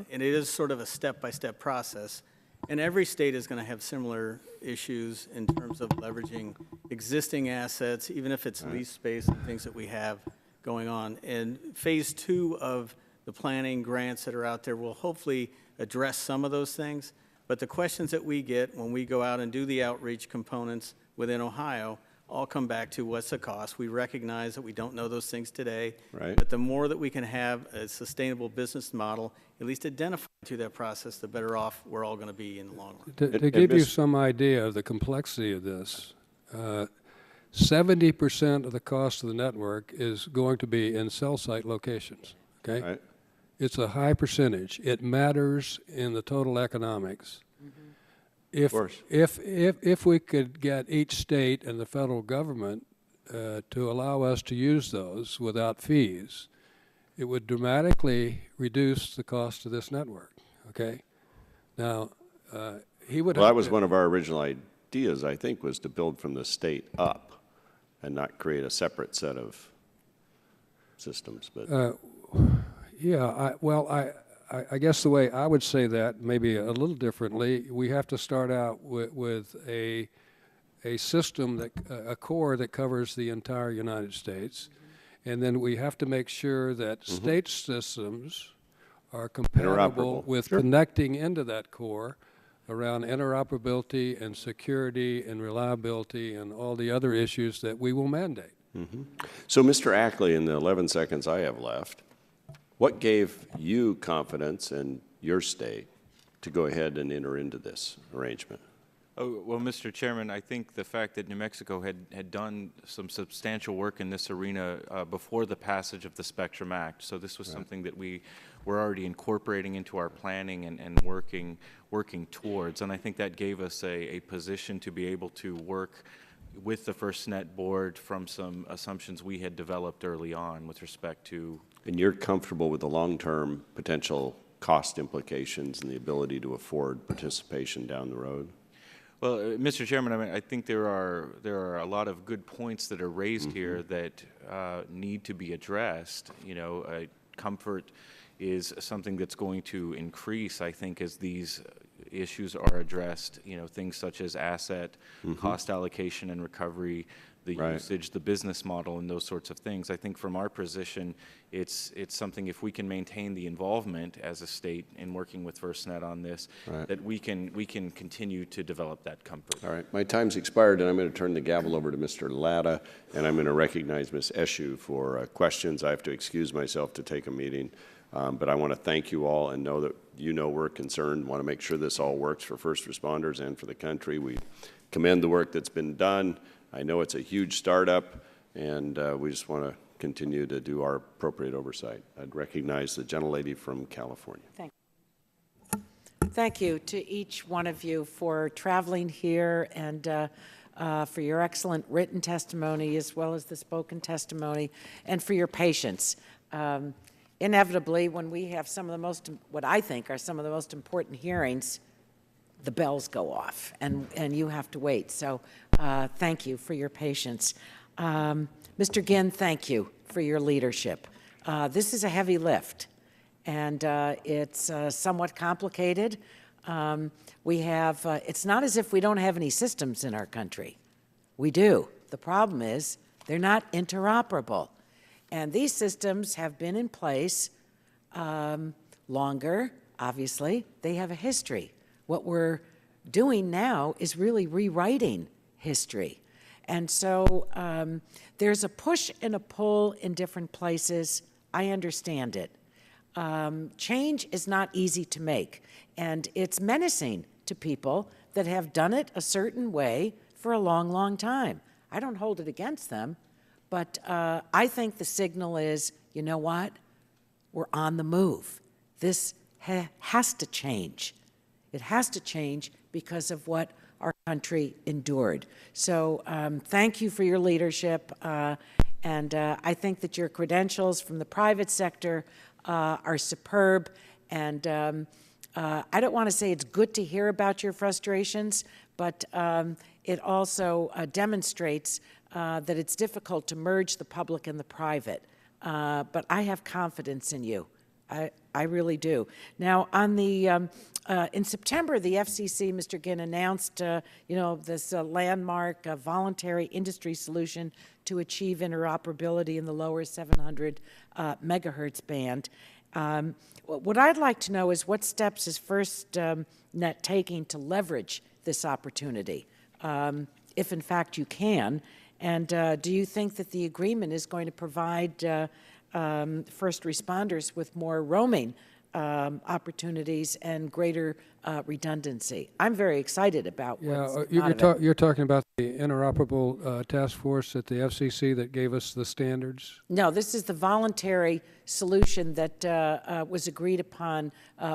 [SPEAKER 9] it is sort of a step-by-step process, and every state is going to have similar issues in terms of leveraging existing assets, even if it's lease space and things that we have going on. And phase 2 of the planning grants that are out there will hopefully address some of those things. But the questions that we get when we go out and do the outreach components within Ohio all come back to what's the cost. We recognize that we don't know those things today,
[SPEAKER 1] right.
[SPEAKER 9] But the more that we can have a sustainable business model, at least identify through that process, the better off we're all going to be in the long run.
[SPEAKER 8] To give you some idea of the complexity of this, 70% of the cost of the network is going to be in cell site locations, okay?
[SPEAKER 1] Right.
[SPEAKER 8] It's a high percentage. It matters in the total economics. If we could get each state and the federal government to allow us to use those without fees, it would dramatically reduce the cost of this network, okay? Now, he would
[SPEAKER 1] Well, that was one of our original ideas, I think, was to build from the state up and not create a separate set of systems. But
[SPEAKER 8] yeah, I guess the way I would say that, maybe a little differently, we have to start out with a system, a core that covers the entire United States, and then we have to make sure that state systems are compatible with connecting into that core around interoperability and security and reliability and all the other issues that we will mandate.
[SPEAKER 1] So, Mr. Ackley, in the 11 seconds I have left, what gave you confidence in your state to go ahead and enter into this arrangement?
[SPEAKER 11] Oh, well, Mr. Chairman, I think the fact that New Mexico had done some substantial work in this arena before the passage of the Spectrum Act, so this was something that we were already incorporating into our planning and working towards, and I think that gave us a position to be able to work with the FirstNet board from some assumptions we had developed early on with respect to.
[SPEAKER 1] And you're comfortable with the long-term potential cost implications and the ability to afford participation down the road?
[SPEAKER 11] Well, Mr. Chairman, I mean, I think there are a lot of good points that are raised here that need to be addressed. You know, comfort is something that's going to increase, I think, as these issues are addressed. You know, things such as asset, cost allocation and recovery, the
[SPEAKER 1] Right.
[SPEAKER 11] usage, the business model, and those sorts of things. I think from our position, it's something, if we can maintain the involvement as a state in working with FirstNet on this,
[SPEAKER 1] Right.
[SPEAKER 11] that we can continue to develop that comfort.
[SPEAKER 1] All right, my time's expired, and I'm going to turn the gavel over to Mr. Latta, and I'm going to recognize Ms. Eshu for questions. I have to excuse myself to take a meeting, but I want to thank you all and know that we're concerned, want to make sure this all works for first responders and for the country. We commend the work that's been done. I know it's a huge startup, and we just want to continue to do our appropriate oversight. I'd recognize the gentlelady from California.
[SPEAKER 7] Thank you to each one of you for traveling here and for your excellent written testimony as well as the spoken testimony, and for your patience. Inevitably, when we have some of the most, what I think are some of the most important hearings, the bells go off, and you have to wait. So thank you for your patience. Mr. Ginn, thank you for your leadership. This is a heavy lift, and it's somewhat complicated. It's not as if we don't have any systems in our country. We do. The problem is they're not interoperable. And these systems have been in place longer, obviously. They have a history. What we're doing now is really rewriting history. And so there's a push and a pull in different places. I understand it. Change is not easy to make, and it's menacing to people that have done it a certain way for a long, long time. I don't hold it against them, but I think the signal is, you know what? We're on the move. This has to change. It has to change because of what our country endured. So thank you for your leadership, and I think that your credentials from the private sector are superb, and I don't want to say it's good to hear about your frustrations, but it also demonstrates that it's difficult to merge the public and the private. But I have confidence in you. I really do. Now, on the in September, the FCC, Mr. Ginn, announced this landmark voluntary industry solution to achieve interoperability in the lower 700 megahertz band. What I'd like to know is what steps is FirstNet taking to leverage this opportunity, if in fact you can, and do you think that the agreement is going to provide first responders with more roaming opportunities and greater redundancy? I'm very excited about what's
[SPEAKER 8] you're talking about the interoperable task force at the FCC that gave us the standards?
[SPEAKER 7] No, this is the voluntary solution that was agreed upon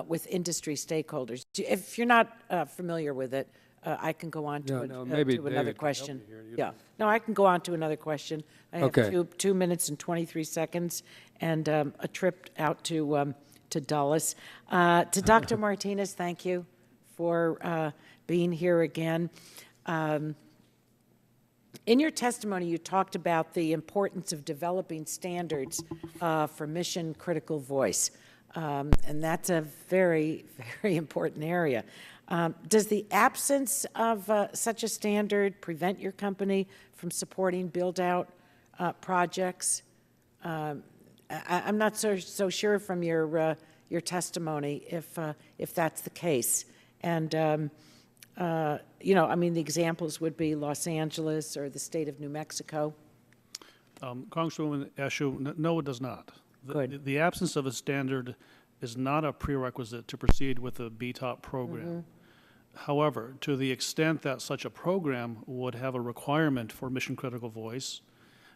[SPEAKER 7] with industry stakeholders. If you're not familiar with it, I can go on to another question. Yeah, no, I can go on to another question. I have 2 minutes and 23 seconds, and a trip out to Dulles. To Dr. Martinez, thank you for being here again. In your testimony, you talked about the importance of developing standards for mission-critical voice, and that's a very, very important area. Does the absence of such a standard prevent your company from supporting build-out projects? I'm not so sure from your testimony if that's the case. And I mean, the examples would be Los Angeles or the state of New Mexico.
[SPEAKER 13] Congresswoman Eshu, no, it does not. The absence of a standard is not a prerequisite to proceed with the BTOP program. Mm-hmm. However, to the extent that such a program would have a requirement for mission-critical voice,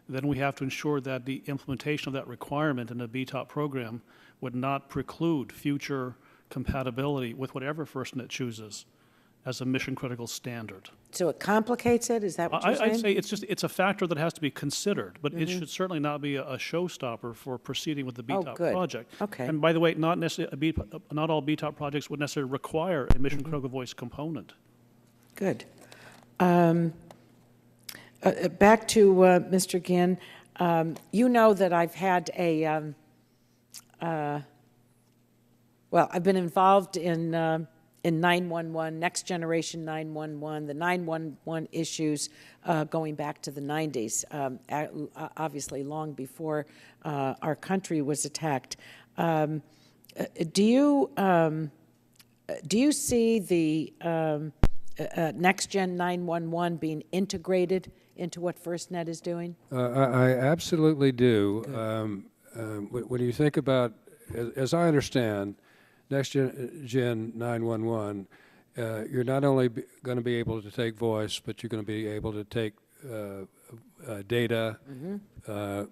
[SPEAKER 13] then we have to ensure that the implementation of that requirement in the BTOP program would not preclude future compatibility with whatever FirstNet chooses as a mission-critical standard.
[SPEAKER 7] So it complicates it? Is that what you're saying?
[SPEAKER 13] I'd say it's a factor that has be considered, but it should certainly not be a showstopper for proceeding with the BTOP project.
[SPEAKER 7] Okay.
[SPEAKER 13] And by the way, not all BTOP projects would necessarily require a mission-critical voice component.
[SPEAKER 7] Good. Back to Mr. Ginn. You know that I've had I've been involved in in 911, next generation 911, the 911 issues going back to the 90s, obviously long before our country was attacked. Do you see the next gen 911 being integrated into what FirstNet is doing?
[SPEAKER 8] I absolutely do. When you think about, as I understand, Next Gen 911, you're not only going to be able to take voice, but you're going to be able to take data,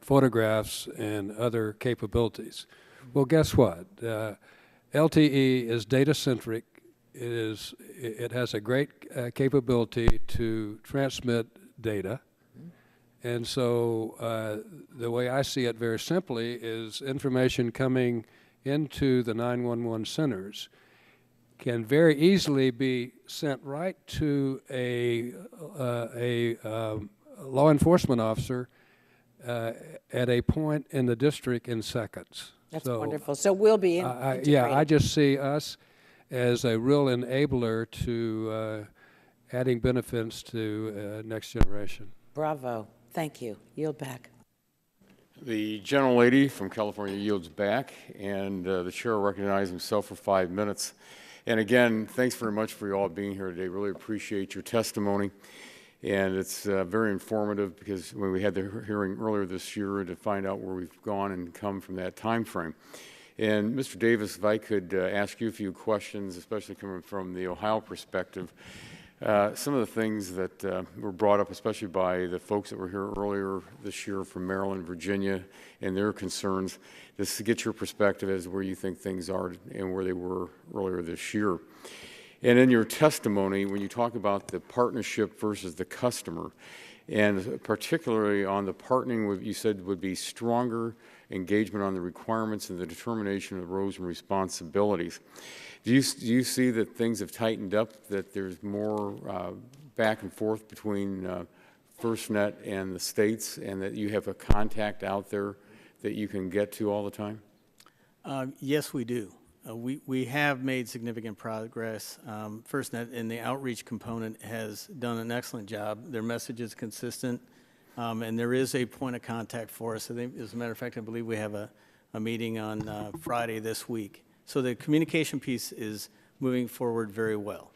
[SPEAKER 8] photographs, and other capabilities. Well, guess what? LTE is data-centric. It has a great capability to transmit data. And so the way I see it very simply is information coming into the 911 centers can very easily be sent right to a law enforcement officer at a point in the district in seconds.
[SPEAKER 7] That's wonderful. So we'll be integrated.
[SPEAKER 8] Yeah, I just see us as a real enabler to adding benefits to next generation.
[SPEAKER 7] Bravo. Thank you. Yield back.
[SPEAKER 5] The gentlelady from California yields back, and the chair recognizes himself for 5 minutes. And again, thanks very much for you all being here today. Really appreciate your testimony. And it's very informative because when we had the hearing earlier this year to find out where we've gone and come from that time frame. And Mr. Davis, if I could ask you a few questions, especially coming from the Ohio perspective. Some of the things that were brought up, especially by the folks that were here earlier this year from Maryland, Virginia, and their concerns, just to get your perspective as where you think things are and where they were earlier this year. And in your testimony, when you talk about the partnership versus the customer, and particularly on the partnering, you said would be stronger engagement on the requirements and the determination of roles and responsibilities. Do you see that things have tightened up, that there's more back and forth between FirstNet and the states, and that you have a contact out there that you can get to all the time?
[SPEAKER 9] Yes, we do. We have made significant progress. FirstNet in the outreach component has done an excellent job. Their message is consistent, and there is a point of contact for us. I think, as a matter of fact, I believe we have a meeting on Friday this week. So the communication piece is moving forward very well,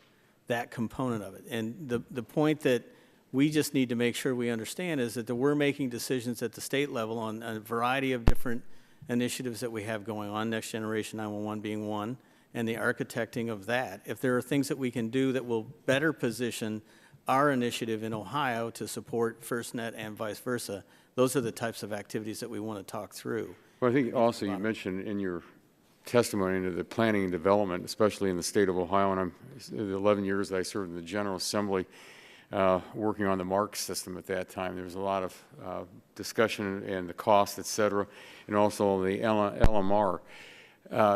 [SPEAKER 9] that component of it. And the point that we just need to make sure we understand is that we're making decisions at the state level on a variety of different initiatives that we have going on, Next Generation 911 being one, and the architecting of that. If there are things that we can do that will better position our initiative in Ohio to support FirstNet and vice versa, those are the types of activities that we want to talk through.
[SPEAKER 5] Well, I think also you mentioned in your testimony into the planning and development, especially in the state of Ohio, and the 11 years that I served in the General Assembly, working on the MARC system at that time. There was a lot of discussion and the cost, et cetera, and also the LMR.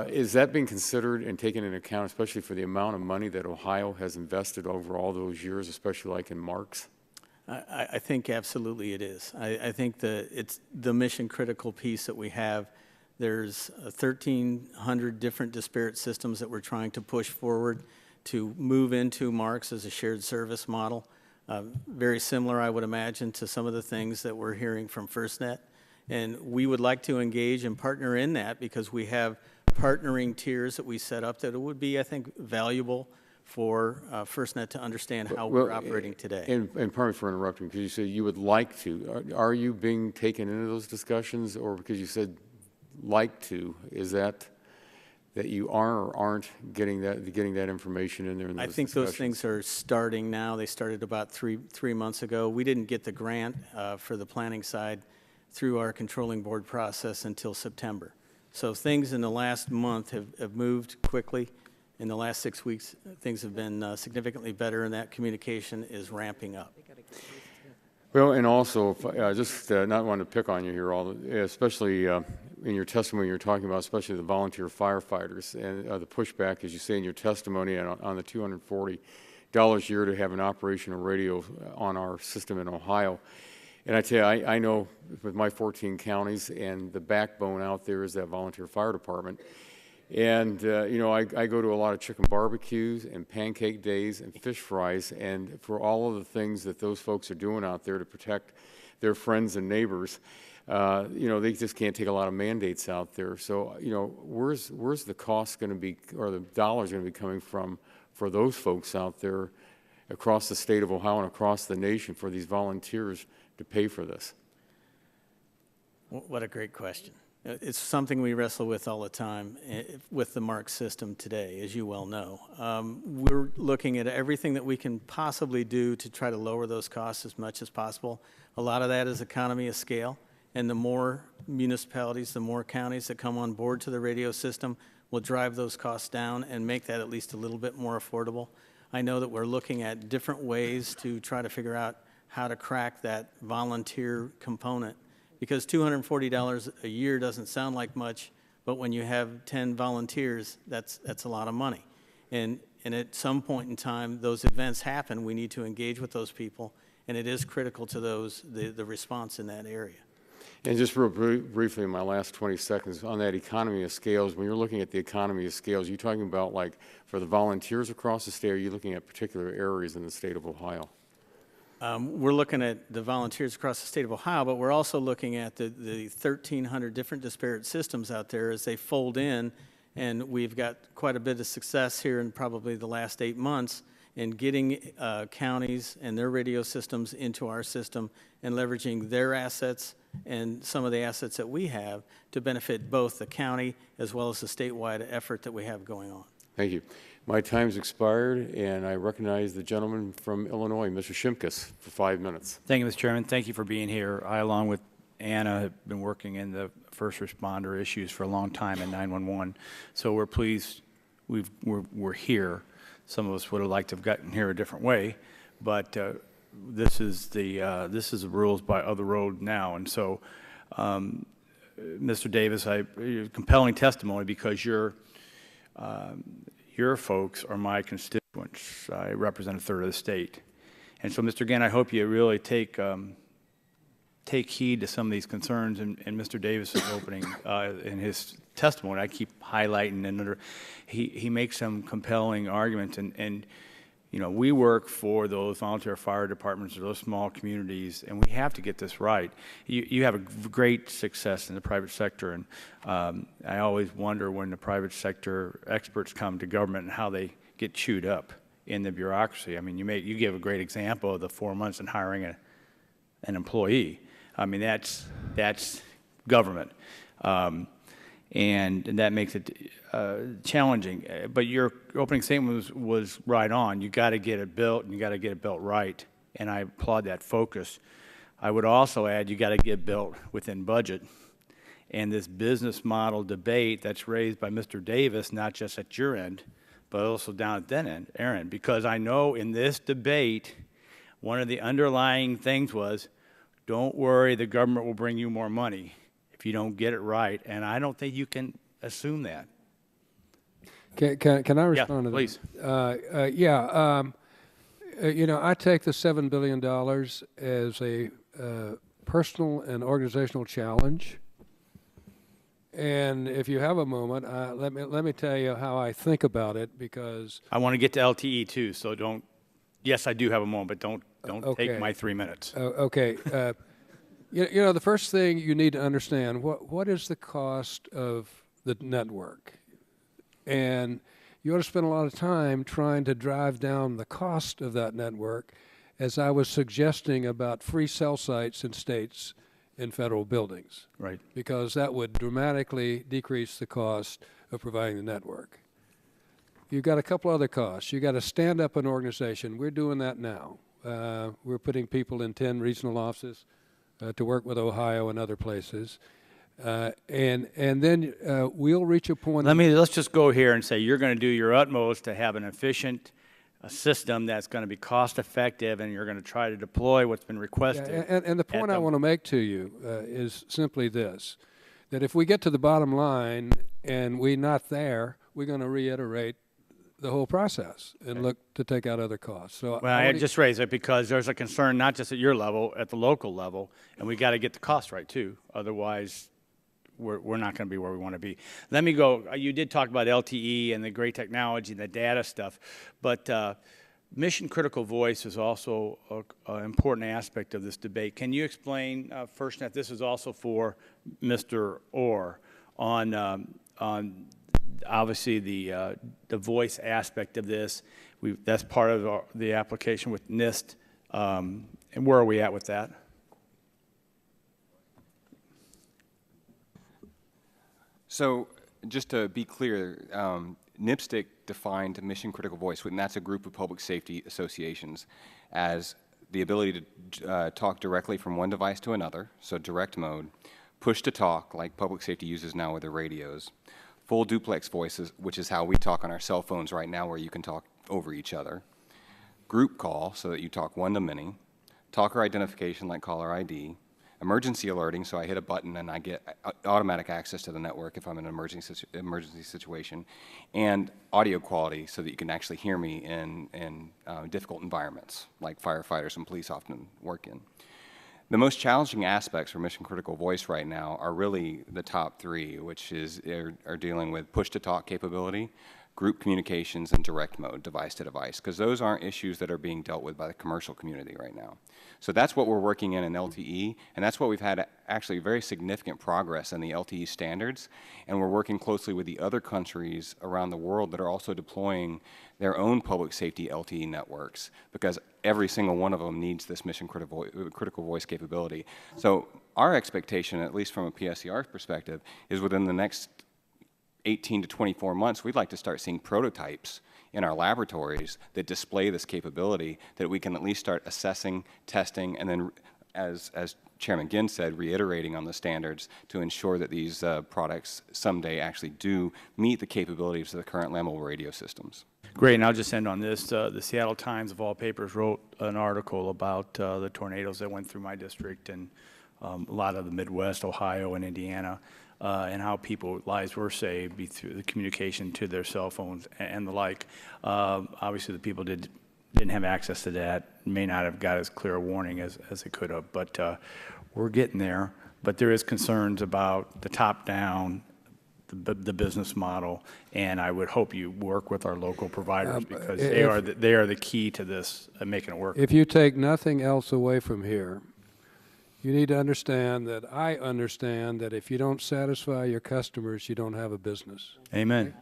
[SPEAKER 5] Is that being considered and taken into account, especially for the amount of money that Ohio has invested over all those years, especially like in MARCs?
[SPEAKER 9] I think absolutely it is. I think it's the mission critical piece that we have. There's 1,300 different disparate systems that we're trying to push forward to move into MARCs as a shared service model. Very similar, I would imagine, to some of the things that we're hearing from FirstNet. And we would like to engage and partner in that because we have partnering tiers that we set up that it would be, I think, valuable for FirstNet to understand how we're operating today.
[SPEAKER 5] And pardon me for interrupting, because you said you would like to. Are you being taken into those discussions, or because you said like to, is that you are or aren't getting that information in there in those
[SPEAKER 9] I think
[SPEAKER 5] discussions?
[SPEAKER 9] those things are starting now. They started about three months ago. We didn't get the grant for the planning side through our controlling board process until September. So things in the last month have moved quickly. In the last 6 weeks, things have been significantly better, and that communication is ramping up.
[SPEAKER 5] Well, and also, just not wanting to pick on you here, especially in your testimony, you're talking about especially the volunteer firefighters and the pushback, as you say in your testimony, on the $240 a year to have an operational radio on our system in Ohio. And I tell you, I know with my 14 counties, and the backbone out there is that volunteer fire department. And, you know, I go to a lot of chicken barbecues and pancake days and fish fries, and for all of the things that those folks are doing out there to protect their friends and neighbors, you know, they just can't take a lot of mandates out there. So, you know, where's the cost going to be, or the dollars going to be coming from for those folks out there across the state of Ohio and across the nation for these volunteers to pay for this?
[SPEAKER 9] What a great question. It's something we wrestle with all the time with the MARC system today, as you well know. We're looking at everything that we can possibly do to try to lower those costs as much as possible. A lot of that is economy of scale, and the more municipalities, the more counties that come on board to the radio system will drive those costs down and make that at least a little bit more affordable. I know that we're looking at different ways to try to figure out how to crack that volunteer component, because $240 a year doesn't sound like much, but when you have 10 volunteers, that's a lot of money. And at some point in time, those events happen. We need to engage with those people, and it is critical to the response in that area.
[SPEAKER 5] And just real briefly in my last 20 seconds, on that economy of scales, when you're looking at the economy of scales, you're talking about, like, for the volunteers across the state, or are you looking at particular areas in the state of Ohio?
[SPEAKER 9] We're looking at the volunteers across the state of Ohio, but we're also looking at the 1,300 different disparate systems out there as they fold in, and we've got quite a bit of success here in probably the last 8 months in getting counties and their radio systems into our system and leveraging their assets and some of the assets that we have to benefit both the county as well as the statewide effort that we have going on.
[SPEAKER 5] Thank you. My time's expired, and I recognize the gentleman from Illinois, Mr. Shimkus, for 5 minutes.
[SPEAKER 14] Thank you, Mr. Chairman. Thank you for being here. I, along with Anna, have been working in the first responder issues for a long time in 911. So we're pleased we're here. Some of us would have liked to have gotten here a different way, but this is the rules by the road now. And so, Mr. Davis, compelling testimony, because your folks are my constituents. I represent a third of the state. And so, Mr. Gann, I hope you really take heed to some of these concerns in Mr. Davis's opening, in his testimony. I keep highlighting, and he makes some compelling arguments. And you know, we work for those volunteer fire departments or those small communities, and we have to get this right. You have a great success in the private sector, and I always wonder when the private sector experts come to government and how they get chewed up in the bureaucracy. I mean, you give a great example of the 4 months in hiring an employee. I mean, that's government, and that makes it challenging. But your opening statement was right on. You got to get it built, and you got to get it built right. And I applaud that focus. I would also add, you got to get built within budget. And this business model debate that's raised by Mr. Davis, not just at your end, but also down at that end, Aaron, because I know in this debate, one of the underlying things was, don't worry, the government will bring you more money if you don't get it right. And I don't think you can assume that.
[SPEAKER 8] Can I respond to that?
[SPEAKER 14] Please.
[SPEAKER 8] You know, I take the $7 billion as a personal and organizational challenge. And if you have a moment, let me tell you how I think about it, because
[SPEAKER 14] I want to get to LTE too, so don't. Yes, I do have a moment, but don't take my 3 minutes.
[SPEAKER 8] Okay. You know, the first thing you need to understand, what is the cost of the network? And you ought to spend a lot of time trying to drive down the cost of that network, as I was suggesting about free cell sites in states in federal buildings.
[SPEAKER 14] Right.
[SPEAKER 8] Because that would dramatically decrease the cost of providing the network. You've got a couple other costs. You've got to stand up an organization. We're doing that now. We're putting people in 10 regional offices to work with Ohio and other places. And then we'll reach a point.
[SPEAKER 14] Let's just go here and say you're going to do your utmost to have an efficient system that's going to be cost effective, and you're going to try to deploy what's been requested.
[SPEAKER 8] Yeah, and the point I want to make to you is simply this, that if we get to the bottom line and we're not there, we're going to reiterate the whole process and look to take out other costs. So
[SPEAKER 14] well, I just raise it because there's a concern not just at your level, at the local level, and we got to get the cost right too. Otherwise, we're not going to be where we want to be. Let me go. You did talk about LTE and the great technology and the data stuff, but mission critical voice is also an important aspect of this debate. Can you explain, FirstNet, this is also for Mr. Orr, on obviously the voice aspect of this. That's part of the application with NIST, and where are we at with that?
[SPEAKER 12] So just to be clear, NIPSTIC defined mission critical voice, and that's a group of public safety associations, as the ability to talk directly from one device to another, so direct mode, push to talk, like public safety uses now with their radios, full duplex voices, which is how we talk on our cell phones right now, where you can talk over each other, group call, so that you talk one to many, talker identification like caller ID, emergency alerting, so I hit a button and I get automatic access to the network if I'm in an emergency situation, and audio quality, so that you can actually hear me in difficult environments, like firefighters and police often work in. The most challenging aspects for mission critical voice right now are really the top three, which are dealing with push-to-talk capability, group communications, and direct mode, device to device, because those aren't issues that are being dealt with by the commercial community right now. So that's what we're working in LTE, and that's what we've had actually very significant progress in the LTE standards, and we're working closely with the other countries around the world that are also deploying their own public safety LTE networks, because every single one of them needs this mission critical voice capability. So our expectation, at least from a PSCR perspective, is within the next 18 to 24 months, we'd like to start seeing prototypes in our laboratories that display this capability, that we can at least start assessing, testing, and then, as Chairman Ginn said, reiterating on the standards to ensure that these products someday actually do meet the capabilities of the current land mobile radio systems.
[SPEAKER 14] Great, and I'll just end on this. The Seattle Times, of all papers, wrote an article about the tornadoes that went through my district and a lot of the Midwest, Ohio, and Indiana, and how people's lives were saved through the communication to their cell phones and the like. Obviously, the people didn't have access to that, may not have got as clear a warning as they could have, but we're getting there. But there is concerns about the top-down, the business model, and I would hope you work with our local providers, because they are the key to this, making it work.
[SPEAKER 8] If you take nothing else away from here, you need to understand that I understand that if you don't satisfy your customers, you don't have a business.
[SPEAKER 14] Amen.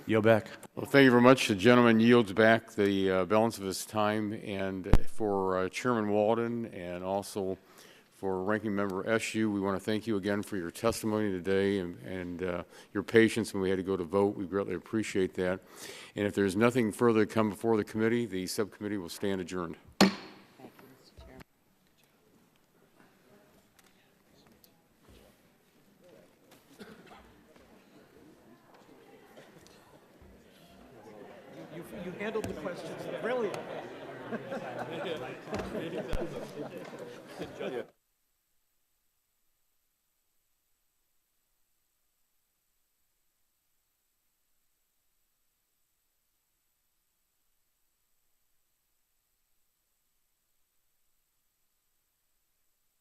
[SPEAKER 14] Yield back.
[SPEAKER 5] Well, thank you very much. The gentleman yields back the balance of his time, and for Chairman Walden and also for Ranking Member Eshoo, we want to thank you again for your testimony today and your patience when we had to go to vote. We greatly appreciate that. And if there's nothing further to come before the committee, the subcommittee will stand adjourned.
[SPEAKER 15] You handled the questions brilliantly.